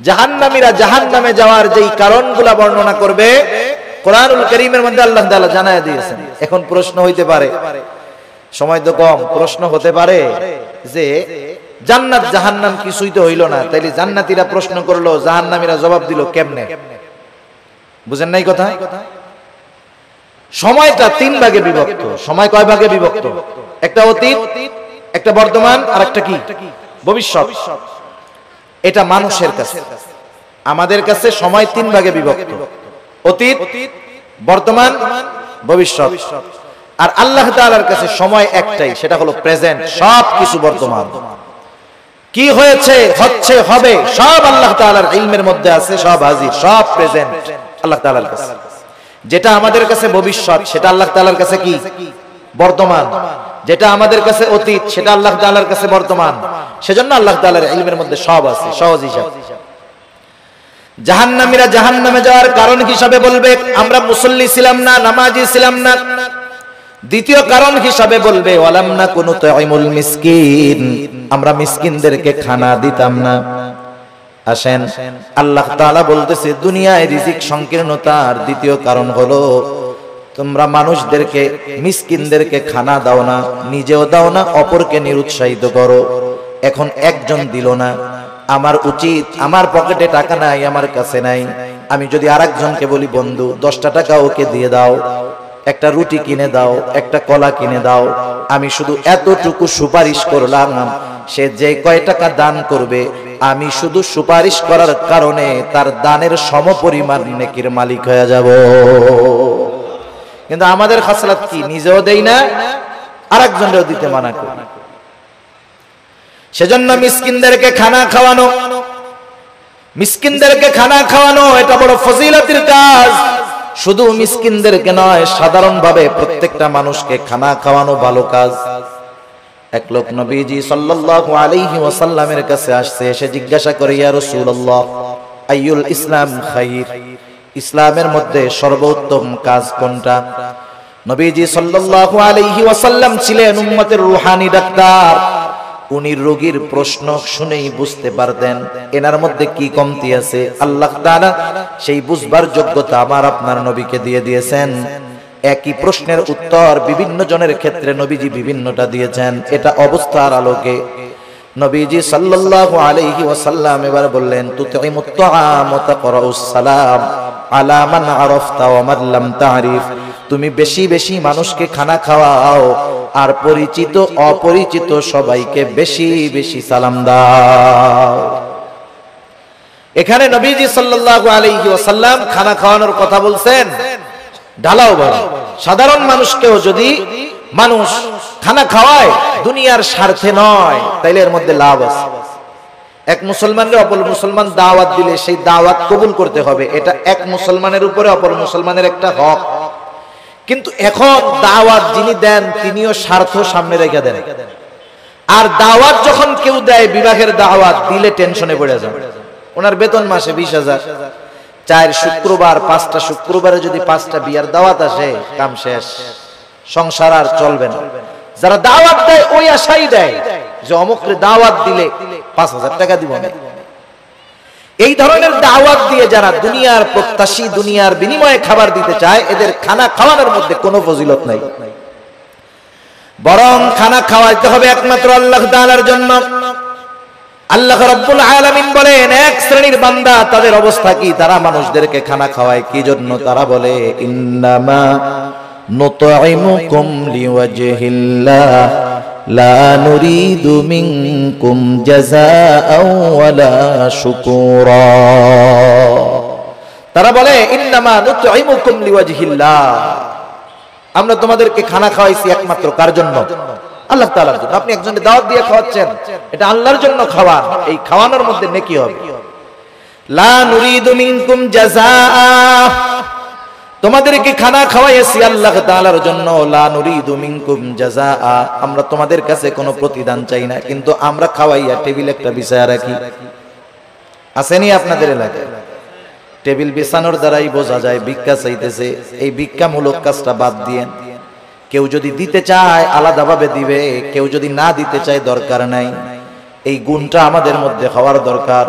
জাহান্নামীরা জাহান্নামে যাওয়ার যেই কারণগুলো বর্ণনা করবে কোরআনুল কারীমের মধ্যে আল্লাহ তাআলা জানায় দিয়েছেন। এখন প্রশ্ন হইতে পারে, সময় তো কম, প্রশ্ন হতে পারে যে জান্নাত জাহান্নাম কিছুই তো হইল না, তাইলে জান্নাতীরা প্রশ্ন করলো, জাহান্নামীরা জবাব দিল কেমনে? বুঝেন নাই কথা? সময়টা 3 ভাগে বিভক্ত। সময় কয় ভাগে বিভক্ত? একটা অতীত, একটা বর্তমান, আর একটা কি ভবিষ্যৎ। এটা মানুষের কাছে, আমাদের কাছে সময় 3 ভাগে বিভক্ত, অতীত, বর্তমান, ভবিষ্যৎ। আর আল্লাহ তাআলার কাছে সময় একটাই, সেটা হলো প্রেজেন্ট। সব কিছু বর্তমান, কি হয়েছে, হচ্ছে, হবে, সব আল্লাহ তাআলার ইলমের মধ্যে আছে, সব হাজির, সব প্রেজেন্ট আল্লাহ তাআলার কাছে। যেটা আমাদের কাছে ভবিষ্যৎ, সেটা আল্লাহ তাআলার কাছে কি বর্তমান। যেটা আমাদের কাছে অতীত, সেটা আল্লাহ তাআলার কাছে বর্তমান। সেজন্য আল্লাহ তাআলার ইলমের মধ্যে সব আছে, সহজ হিসাব। জাহান্নামীরা জাহান্নামে যাওয়ার কারণ হিসাবে বলবে আমরা মুসল্লি ছিলাম না, নামাজি ছিলাম না। দ্বিতীয় কারণ হিসাবে বলবে ওয়ালাম নাকুনু তুইমুল মিসকিন, আমরা মিসকিনদেরকে খানা দিতাম না। আসেন, আল্লাহ তাআলা বলতেছে দুনিয়ায় রিজিক সংকীর্ণতার দ্বিতীয় কারণ হলো তোমরা মানুষদেরকে, মিসকিনদেরকে খানা দাও না, নিজেও দাও না, অপরকে নিরুৎসাহিত করো। এখন একজন দিল না, আমার উচিত, আমার পকেটে টাকা নাই, আমার কাছে নাই, আমি যদি আরেকজনকে বলি বন্ধু 10টা টাকা ওকে দিয়ে দাও, একটা রুটি কিনে দাও, একটা কলা কিনে দাও, আমি শুধু এতটুকু সুপারিশ করলাম, সে যে কয় টাকা দান করবে আমি শুধু সুপারিশ করার কারণে তার দানের সমপরিমাণ নেকির মালিক হয়ে যাব। কিন্তু আমাদের খাসলাত কি, নিজেও দেই না, আরেকজনকেও দিতে মানা করি। সেজন্য মিসকিনদেরকে খানা খাওয়ানো, মিসকিনদেরকে খানা খাওয়ানো এটা বড় ফজিলতের কাজ। শুধু মিসকিনদেরকে নয়, সাধারণভাবে প্রত্যেকটা মানুষকে খানা খাওয়ানো ভালো কাজ। এক লোক নবীজি সাল্লাল্লাহু আলাইহি ওয়াসাল্লামের কাছে আসছে, এসে জিজ্ঞাসা করে ইয়া রাসূলুল্লাহ আইয়ুল ইসলাম খাইর, ইসলামের মধ্যে সর্বোত্তম কাজ কোনটা? নবীজি সাল্লাল্লাহু আলাইহি ওয়াসাল্লাম ছিলেন উম্মতের রূহানি ডাক্তার। উনি রোগীর প্রশ্ন শুনেই বুঝতে পারতেন এনার মধ্যে কি কমতি আছে। আল্লাহ তাআলা সেই বুঝবার যোগ্যতা আমার আপনার নবীকে দিয়ে দিয়েছেন। একই প্রশ্নের উত্তর বিভিন্ন জনের ক্ষেত্রে নবীজি বিভিন্নটা দিয়েছেন। এটা অবস্থার আলোকে নবীজি সাল্লাল্লাহু আলাইহি ওয়াসাল্লাম এবার বললেন তুতিমুত তাআম ওয়া তাকরাউস সালাম আলা মান আরাফতা ওয়া মান লাম তারিফ, তুমি বেশি বেশি মানুষকে খানা খাওয়াও আর পরিচিত অপরিচিত সবাইকে বেশি বেশি সালাম দাও। এখানে নবীজি সাল্লাল্লাহু আলাইহি ওয়াসাল্লাম খানা খাওয়ানোর কথা বলছেন ঢালাও ভাবে। সাধারণ মানুষকেও যদি মানুষ খানা খাওয়ায় দুনিয়ার স্বার্থে নয়, তাইলে এর মধ্যে লাভ আছে। এক মুসলমানকে অপর মুসলমান দাওয়াত দিলে সেই দাওয়াত কবুল করতে হবে, এটা এক মুসলমানের উপরে অপর মুসলমানের একটা হক। কিন্তু এখন দাওয়াত যিনি দেন তিনিও স্বার্থ সামনে রেখে দেন। আর দাওয়াত যখন কেউ দেয়, বিবাহের দাওয়াত দিলে টেনশনে পড়ে যান। ওনার বেতন মাসে 20,000, 4 শুক্রবার 5টা শুক্রবারে যদি 5টা বিয়ার দাওয়াত আসে, কাম শেষ, সংসার আর চলবে না। যারা দাওয়াত দেয় ওই আশাই দেয় যে অমুকরে দাওয়াত দিলে 5,000 টাকা দিব না। এই ধরনের দাওয়াত দিয়ে যারা দুনিয়ার প্রত্যাশী, দুনিয়ার বিনিময়ে খাবার দিতে চায়, এদের খানা খাওয়ানোর মধ্যে কোনো ফজিলত নাই। বরং খানা খাওয়াইতে হবে একমাত্র আল্লাহ তাআলার জন্য। আল্লাহ রাব্বুল আলামিন বলেন এক শ্রেণীর বান্দা, তাদের অবস্থা কি? তারা মানুষদেরকে খানা খাওয়ায় কি জন্য? তারা বলে ইন্নামা নুতঈমুকুম লিওয়াজহিল্লাহ লা নুরিদু মিনকুম জাযাআও ওয়ালা শুকুরা। তারা বলে ইন্নামা নুতঈমুকুম লিওয়াজহিল্লাহ, আমরা তোমাদেরকে খানা খাওয়াইছি একমাত্র কার জন্য? আল্লাহ তাআলার জন্য। আপনি একজনকে দাওয়াত দিয়ে খাওয়াচ্ছেন, এটা আল্লাহর জন্য খাওয়ান, এই খাওয়ানোর মধ্যে নেকি হবে। লা নুরিদু মিনকুম জাযাআ, তোমাদেরকে খানা খাওয়াইছি আল্লাহ তাআলার জন্য। লা নুরিদু মিনকুম জাযাআ, আমরা তোমাদের কাছে কোনো প্রতিদান চাই না, কিন্তু আমরা খাওয়াইয়া টেবিল একটা বিছায়া রাখি। আসেনি আপনাদের এলাকায়? টেবিল বিছানোর দ্বারাই বোঝা যায় ভিক্ষা চাইতেছে। এই ভিক্ষামূলক কাজটা বাদ দিয়েন। কেউ যদি দিতে চায় আলাদাভাবে দিবে, কেউ যদি না দিতে চায় দরকার নাই। এই গুণটা আমাদের মধ্যে হওয়ার দরকার।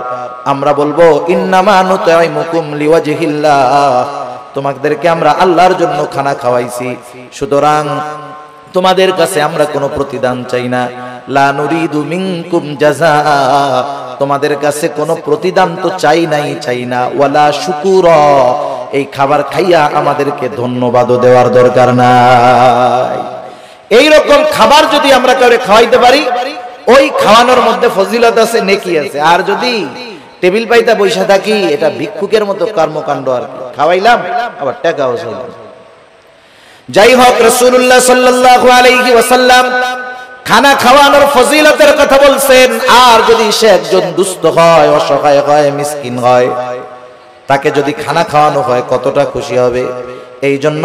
আমরা বলবো ইন্নামা নুতঈমুকুম লিওয়াজহিল্লাহ, তোমাদেরকে আমরা আল্লাহর জন্য খানা খাওয়াইছি, সুতরাং তোমাদের কাছে আমরা কোনো প্রতিদান চাই না। লা নুরিদু মিনকুম জাযাআ, তোমাদের কাছে কোনো প্রতিদান তো চাই না। ওয়ালা শুকুরা, এই খাবার খাইয়া আমাদেরকে ধন্যবাদও দেওয়ার দরকার নাই। এই রকম খাবার যদি আমরা কাউকে খাওয়াইতে পারি, ওই খাওয়ানোর মধ্যে ফজিলত আছে, নেকি আছে। আর যদি টেবিল পাইতা বৈশা থাকি, এটা ভিক্ষুকের মতো কর্মকাণ্ড। আর খাওয়াইলাম আবার টাকাও চাইলাম। যাই হোক, রাসূলুল্লাহ সাল্লাল্লাহু আলাইহি ওয়াসাল্লাম খানা খাওয়ানোর ফজিলতের কথা বলছেন। আর যদি সে একজন দুস্থ হয়, অসহায় হয়, মিসকিন হয়, তাকে যদি খানা খাওয়ানো হয় কতটা খুশি হবে। এই জন্য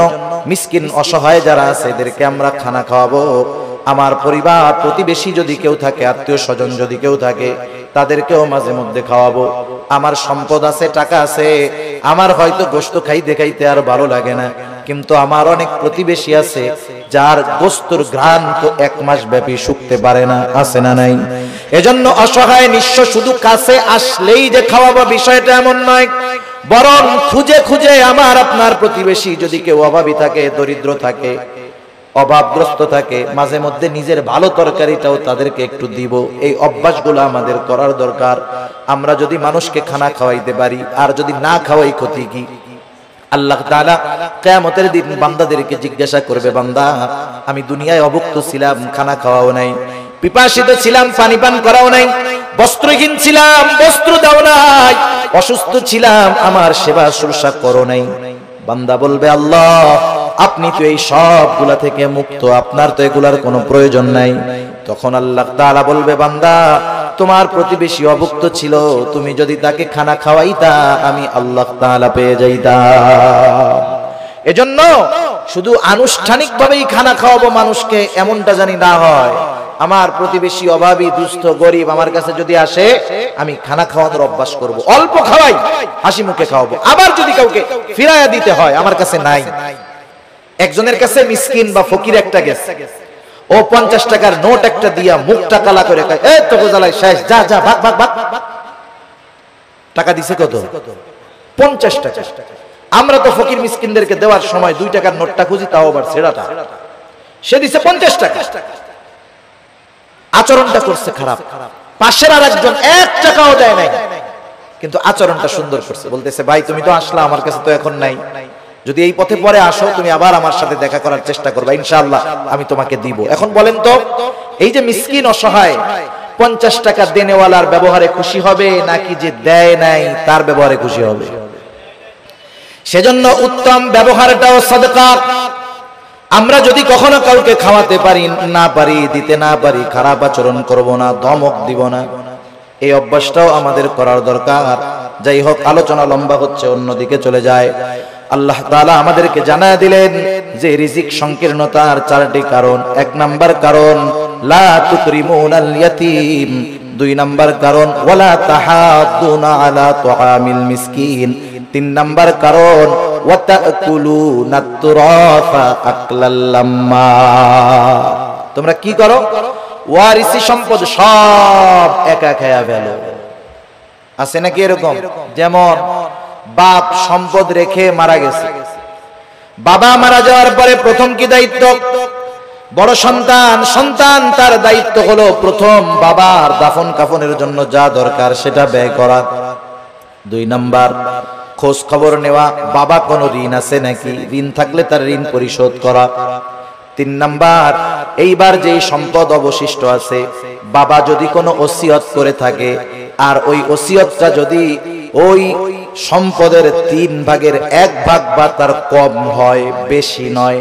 মিসকিন অসহায় যারা আছে এদেরকে আমরা খানা খাওয়াবো। আমার পরিবার প্রতিবেশী যদি কেউ থাকে, আত্মীয় স্বজন যদি কেউ থাকে, তাদেরকেও মাঝে মধ্যে খাওয়াবো। আমার সম্পদ আছে, টাকা আছে, আমার হয়তো গোশত খাইতে খাইতে আর ভালো লাগে না, কিন্তু আমার অনেক প্রতিবেশী আছে যার গোশতর ঘ্রাণ তো 1 মাস ব্যাপী শুকতে পারে না, আছে না নাই? এজন্য অসহায় নিঃস্ব শুধু কাছে আসলেই যে খাওয়াবো বিষয়টা এমন নয়, বরং খুঁজে খুঁজে আমার আপনার প্রতিবেশী যদি কেউ অভাবী থাকে, দরিদ্র থাকে, অভাবগ্রস্ত থাকে, মাঝে মধ্যে নিজের ভালো তরকারিটাও তাদেরকে একটু দিব। এই অভ্যাসগুলো আমাদের করার দরকার। আমরা যদি মানুষকে খানা খাওয়াইতে পারি, আর যদি না খাওয়াই ক্ষতি কি? আল্লাহ তাআলা কিয়ামতের দিন বান্দাদেরকে জিজ্ঞাসা করবে, বান্দা আমি দুনিয়ায় অভুক্ত ছিলাম, খানা খাওয়াও নাই, পিপাসিত ছিলাম, পানি পান করাও নাই, বস্ত্রহীন ছিলাম, বস্ত্র দাও নাই, অসুস্থ ছিলাম, আমার সেবা শুশ্রূষা করো নাই। বান্দা বলবে, আল্লাহ আপনি তো এই সবগুলা থেকে মুক্ত, আপনার তো এগুলার কোনো প্রয়োজন নাই। তখন আল্লাহ তাআলা বলবে, বান্দা তোমার প্রতিবেশী অভুক্ত ছিল, তুমি যদি তাকে খানা খাওয়াইতা আমি আল্লাহ তাআলা পেয়ে যাইতাম। এজন্য শুধু আনুষ্ঠানিকভাবেই খানা খাওয়াবো মানুষকে এমনটা জানি না হয়। আমার প্রতিবেশী অভাবী, দুস্থ, গরিব আমার কাছে যদি আসে, আমি খানা খাওয়ানোর অভ্যাস করব, অল্প খাওয়াই, হাসি মুখে খাওয়াবো। আবার যদি কাউকে ফিরাইয়া দিতে হয়, আমার কাছে নাই, একজনের কাছে মিসকিন বা ফকির একটা গেছে, ও 50 টাকার নোট একটা দিয়া মুখটা কালা করে কয়, এই তো গোজালাই শেষ, যা যা ভাগ ভাগ ভাগ। টাকা দিছে কত? 50 টাকা। আমরা তো ফকির মিসকিনদেরকে দেওয়ার সময় 2 টাকার নোটটা খুঁজি, তাও আবার ছেঁড়াটা। সে দিছে 50 টাকা। আচরণটা করছে খারাপ, পাশের আরেকজন 1 টাকাও দেয় নাই, কিন্তু আচরণটা সুন্দর করছে। বলতেছে, ভাই তুমি তো আসলা, আমার কাছে তো এখন নাই, যদি এই পথে পরে আসো, তুমি আবার আমার সাথে দেখা করার চেষ্টা করবা, ইনশাআল্লাহ আমি তোমাকে দিব। এখন বলেন তো, এই যে মিসকিন অসহায় 50 টাকা দেনেওয়ালার ব্যবহারে খুশি হবে, নাকি যে দেয় নাই তার ব্যবহারে খুশি হবে? সেজন্য উত্তম ব্যবহারটাও সাদকা। আমরা যদি কখনো কাউকে খাওয়াতে পারি না পারি, দিতে না পারি, খারাপ আচরণ করব না, ধমক দিব না, এই অভ্যাসটাও আমাদের করার দরকার। যাই হোক, আলোচনা লম্বা হচ্ছে, অন্যদিকে চলে যায়। আল্লাহ তাআলা আমাদেরকে জানায় দিলেন যে রিজিক সংকীর্ণতার 4টি কারণ। 1 নাম্বার কারণ লা তুকরিমুনাল ইয়াতীম, 2 নাম্বার কারণ ওয়ালা তাহাদ্দুনা আলা তুআমিল মিসকিন, 3 নাম্বার কারণ ওয়া তাকুলুনাত তুরাফা আকলাল লাম্মা। তোমরা কি করো? ওয়ারিসি সম্পদ সব একা খায়া ফেলো। আছে নাকি এরকম? যেমন বাপ সম্পদ রেখে মারা গেছে, বাবা মারা যাওয়ার পরে প্রথম কি দায়িত্ব? বড় সন্তান, সন্তান তার দায়িত্ব হলো প্রথম বাবার দাফন কাফনের জন্য যা দরকার সেটা ব্যয় করা। 2 নাম্বার খোঁজ খবর নেওয়া, বাবা কোনো ঋণ আছে নাকি, ঋণ থাকলে তার ঋণ পরিশোধ করা। 3 নাম্বার এইবার যেই সম্পদ অবশিষ্ট আছে, বাবা যদি কোনো ওসিয়ত করে থাকে, আর ওই ওসিয়তটা যদি ওই সম্পদের 3 ভাগের 1 ভাগ বা তার কম হয়, বেশি নয়,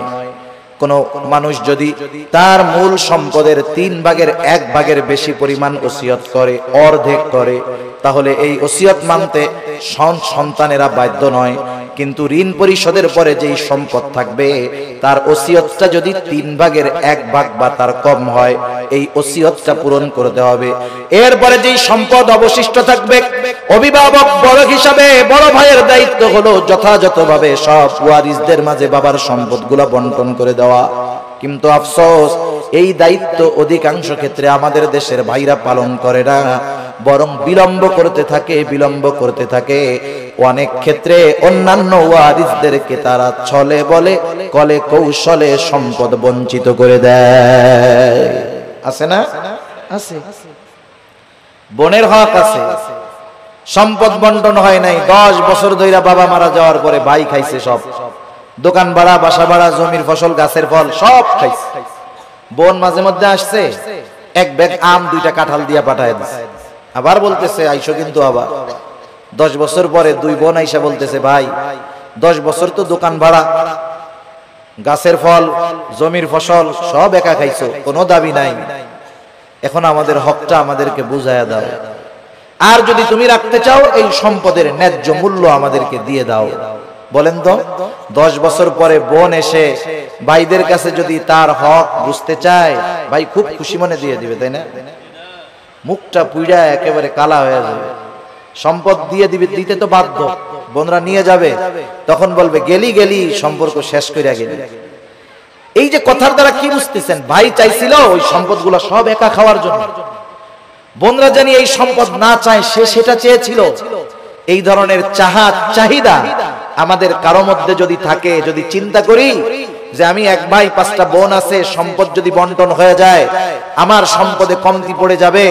কোন মানুষ যদি তার মূল সম্পদের 3 ভাগের 1 ভাগের বেশি পরিমাণ ওসিয়ত করে, অর্ধেক করে, তাহলে এই ওসিয়ত মানতে সন্তানেরা বাধ্য নয়। কিন্তু ঋণ পরিশোধের পরে যেই সম্পদ থাকবে, তার ওসিয়তটা যদি 3 ভাগের 1 ভাগ বা তার কম হয়, এই ওসিয়তটা পূরণ করতে হবে। এরপরে যেই সম্পদ অবশিষ্ট থাকবে, অভিভাবক বড় হিসাবে বড় ভাইয়ের দায়িত্ব হলো যথাযথভাবে সব ওয়ারিসদের মাঝে বাবার সম্পদগুলো বন্টন করে দেওয়া। কিন্তু আফসোস, এই দায়িত্ব অধিকাংশ ক্ষেত্রে আমাদের দেশের ভাইরা পালন করে না, বরং বিলম্ব করতে থাকে। অনেক ক্ষেত্রে অন্যান্য ওয়ারিসদেরকে তারা ছলে বলে কলে কৌশলে সম্পদ বঞ্চিত করে দেয়। আছে না? আছে। বোনের হক আছে, সম্পদ বন্টন হয় নাই, 10 বছর ধরে বাবা মারা যাওয়ার পরে ভাই খাইছে সব, দোকান ভাড়া, বাসা ভাড়া, জমির ফসল, গাছের ফল সব খাইছে। বোন মাঝে মধ্যে আসছে, 1 ব্যাগ আম 2টা কাঁঠাল দিয়া পাঠায় দিছে, আবার বলতেছে আইসো, কিন্তু আবার 10 বছর পরে 2 বোন আইসা বলতেছে, ভাই 10 বছর তো দোকান ভাড়া, গাছের ফল, জমির ফসল সব একা খাইছো, কোনো দাবি নাই, এখন আমাদের হকটা আমাদেরকে বুঝায়া দাও, আর যদি তুমি রাখতে চাও এই সম্পদের ন্যায্য মূল্য আমাদেরকে দিয়ে দাও। বলেন তো, 10 বছর পরে বোন এসে ভাইদের কাছে যদি তার হক বুঝতে চায়, ভাই খুব খুশি মনে দিয়ে দিবে, তাই না? মুখটা পুইড়া একেবারে কালা হয়ে যাবে। সম্পদ দিয়ে দিবে, দিতে তো বাধ্য, বোনরা নিয়ে যাবে, তখন বলবে গেলি গেলি, সম্পর্ক শেষ করে গেলি। এই যে কথার দ্বারা কি বুঝতেছেন? ভাই চাইছিল ওই সম্পদগুলো সব একা খাওয়ার জন্য, বোনরা জানি এই সম্পদ না চায়, সে সেটা চেয়েছিল। এই ধরনের চাহিদা আমাদের কারো মধ্যে যদি থাকে, যদি চিন্তা করি যে আমি এক ভাই 5টা বোন আছে, সম্পদ যদি বন্টন হয়ে যায় আমার সম্পদে কমতি পড়ে যাবে,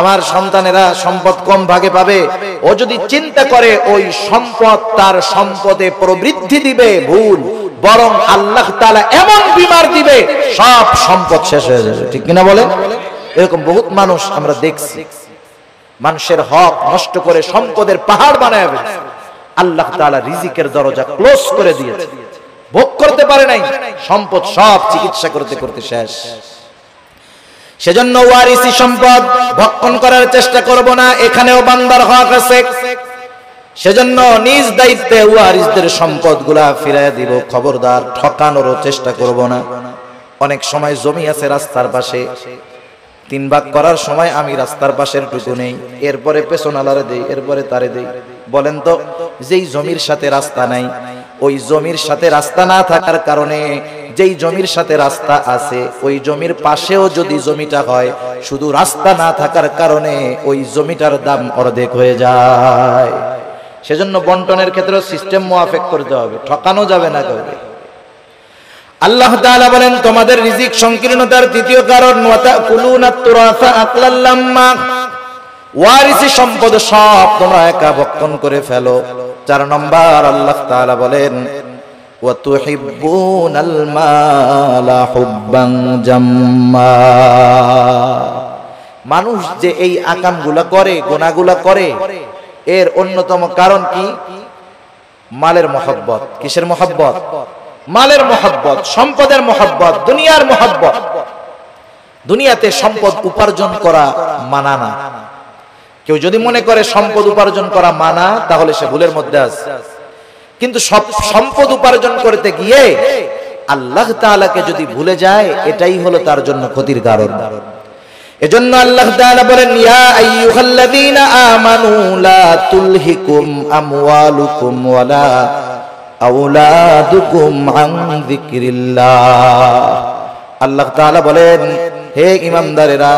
আমার সন্তানেরা সম্পদ কম ভাগে পাবে, ও যদি চিন্তা করে ওই সম্পদ তার সম্পদে প্রবৃদ্ধি দিবে, ভুল। বরং আল্লাহ তাআলা এমন বিমার দিবে সব সম্পদ শেষ হয়ে যাবে। ঠিক কিনা বলেন? এরকম বহুত মানুষ আমরা দেখছি, মানুষের হক নষ্ট করে সম্পদের পাহাড় বানায় ফেলছে। আল্লাহ তাআলা রিজিকের দরজা ক্লোজ করে দিয়েছে, ভোগ করতে পারে নাই, সম্পদ সব চিকিৎসা করতে করতে শেষ। সেজন্য ওয়ারিসি সম্পদ ভক্ষণ করার চেষ্টা করব না, এখানেও বান্দার হক আছে। সেজন্য নিজ দায়িত্বে ওয়ারিসদের সম্পদগুলা ফিরাইয়া দিব, খবরদার ঠকানোরও চেষ্টা করব না। অনেক সময় জমি আছে রাস্তার পাশে, 3 ভাগ করার সময় আমি রাস্তার পাশের টুকু নেই, এরপরে পেছন আলারে দেই, এরপরে তারে দেই। বলেন তো, যেই জমির সাথে রাস্তা নাই, ওই জমির সাথে রাস্তা না থাকার কারণে যেই জমির সাথে রাস্তা আছে ওই জমির পাশেও যদি জমিটা হয়, শুধু রাস্তা না থাকার কারণে ওই জমিটার দাম অর্ধেক হয়ে যায়। সেজন্য বন্টনের ক্ষেত্রে সিস্টেম মুআফিক করতে হবে, ঠকানো যাবে না কাউকে। আল্লাহ তাআলা বলেন তোমাদের রিজিক সংকীর্ণতার তৃতীয় কারণ ওয়াতাকুলুনাত তুরাসা আকলাল লাম্মা, ওয়ারিসি সম্পদ সব তোমরা একা ভক্ষণ করে ফেলো। 4 নম্বর আল্লাহ তাআলা বলেন ওয়াতুহিব্বুনাল মালা হুব্বান জাম্মা, মানুষ যে এই আকামগুলা করে, গুনাহগুলা করে, এর অন্যতম কারণ কি? মালের মহব্বত। কিসের মহব্বত? মালের মহব্বত, সম্পদের মহব্বত, দুনিয়ার মহব্বত। দুনিয়াতে সম্পদ উপার্জন করা মানা না। কেউ যদি মনে করে সম্পদ উপার্জন করা মানা, তাহলে সে ভুলের মধ্যে আছে। কিন্তু সম্পদ উপার্জন করতে গিয়ে আল্লাহ তাআলাকে যদি ভুলে যায়, এটাই হলো তার জন্য ক্ষতির কারণ। এজন্য আল্লাহ তাআলা বলেন ইয়া আইয়ুহাল্লাযীনা আমানু লা তুলহিকুম আমওয়ালুকুম ওয়ালা আওলাদুকুম আন যিকরিল্লাহ। আল্লাহ তাআলা বলেন হে ঈমানদারেরা,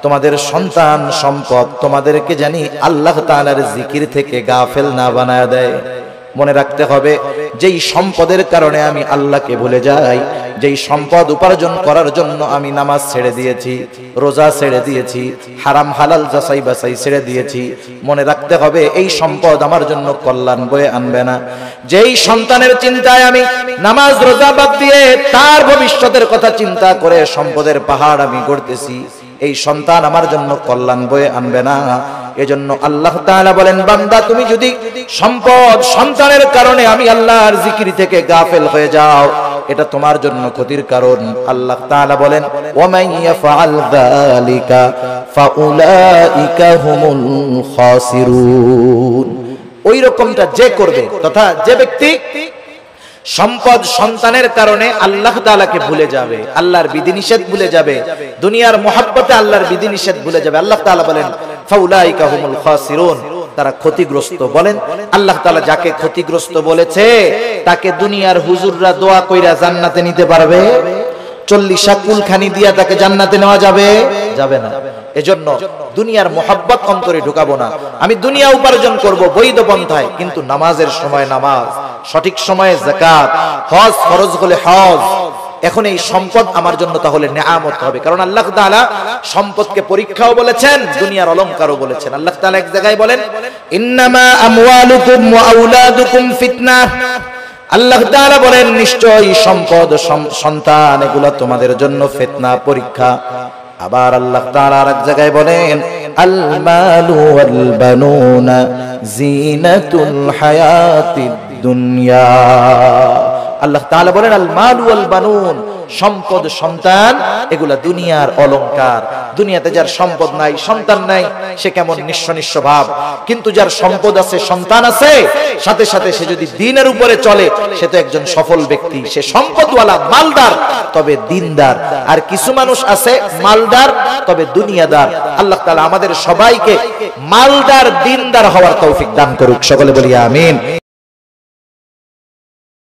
তোমাদের সন্তান সম্পদ তোমাদেরকে জানি আল্লাহ তাআলার জিকির থেকে গাফেল না বানায় দেয়। মনে রাখতে হবে, যেই সম্পদের কারণে আমি আল্লাহকে ভুলে যাই, যেই সম্পদ উপার্জন করার জন্য আমি নামাজ ছেড়ে দিয়েছি, রোজা ছেড়ে দিয়েছি, হারাম হালাল যাচাই বাছাই ছেড়ে দিয়েছি, মনে রাখতে হবে এই সম্পদ আমার জন্য কল্যাণ বয়ে আনবে না। যেই সন্তানের চিন্তায় আমি নামাজ রোজা বাদ দিয়ে তার ভবিষ্যতের কথা চিন্তা করে সম্পদের পাহাড় আমি গড়তেছি, এই সন্তান আমার জন্য কল্যাণ বয়ে আনবে না। এজন্য আল্লাহ তাআলা বলেন বান্দা, তুমি যদি সম্পদ সন্তানের কারণে আমি আল্লাহর জিকির থেকে গাফেল হয়ে যাও, এটা তোমার জন্য ক্ষতির কারণ। আল্লাহ তাআলা বলেন ওয়ামান ইয়াফআল যালিকা ফাউলাইকা হুমুল খাসিরুন। ওই রকমটা যে করবে, তথা যে ব্যক্তি সম্পদ সন্তানের কারণে আল্লাহ তাআলাকে ভুলে যাবে, আল্লাহর বিধিনিষেধ ভুলে যাবে, দুনিয়ার মহব্বতে আল্লাহর বিধিনিষেধ ভুলে যাবে, আল্লাহ তাআলা বলেন ফাউলাইকা হুমুল খাসিরুন, তারা ক্ষতিগ্রস্ত। বলেন আল্লাহ তাআলা যাকে ক্ষতিগ্রস্ত বলেছে তাকে দুনিয়ার হুজুররা দোয়া কইরা জান্নাতে নিতে পারবে? 40 কুলখানি দিয়া তাকে জান্নাতে নেওয়া যাবে? যাবে না। এজন্য দুনিয়ার মহব্বত অন্তরে ঢুকাবো না। আমি দুনিয়া উপার্জন করব বৈধ পন্থায়, কিন্তু নামাজের সময় নামাজ, সঠিক সময়ে যাকাত, হজ ফরজ হলে হজ। এখন এই সম্পদ আমার জন্য তাহলে নেয়ামত হবে, কারণ আল্লাহ তাআলা সম্পদকে পরীক্ষাও বলেছেন, দুনিয়ার অলংকারও বলেছেন। আল্লাহ তাআলা এক জায়গায় বলেন ইন্নামা আমওয়ালুকুম ওয়া আওলাদুকুম ফিতনাহ। আল্লাহ তাআলা বলেন নিশ্চয়ই সম্পদ সন্তান এগুলো তোমাদের জন্য ফিতনা, পরীক্ষা। আবার আল্লাহ তাআলা আরেক জায়গায় বলেন আল মালু ওয়াল বানুনা জিনাতুল হায়াতিদ দুনিয়া। আল্লাহ তাআলা বলেন আল মালু ওয়াল বানুন, সম্পদ সন্তান এগুলা দুনিয়ার অলংকার। দুনিয়াতে যার সম্পদ নাই, সন্তান নাই, সে কেমন নিঃস্ব নিঃস্ব ভাব। কিন্তু যার সম্পদ আছে, সন্তান আছে, সাথে সাথে সে যদি দ্বীনের উপরে চলে, সে তো একজন সফল ব্যক্তি। সে সম্পদওয়ালা, মালদার, তবে দ্বীনদার। আর কিছু মানুষ আছে মালদার তবে দুনিয়াদার। আল্লাহ তাআলা আমাদের সবাইকে মালদার দ্বীনদার হওয়ার তৌফিক দান করুক। সকলে বলি আমিন।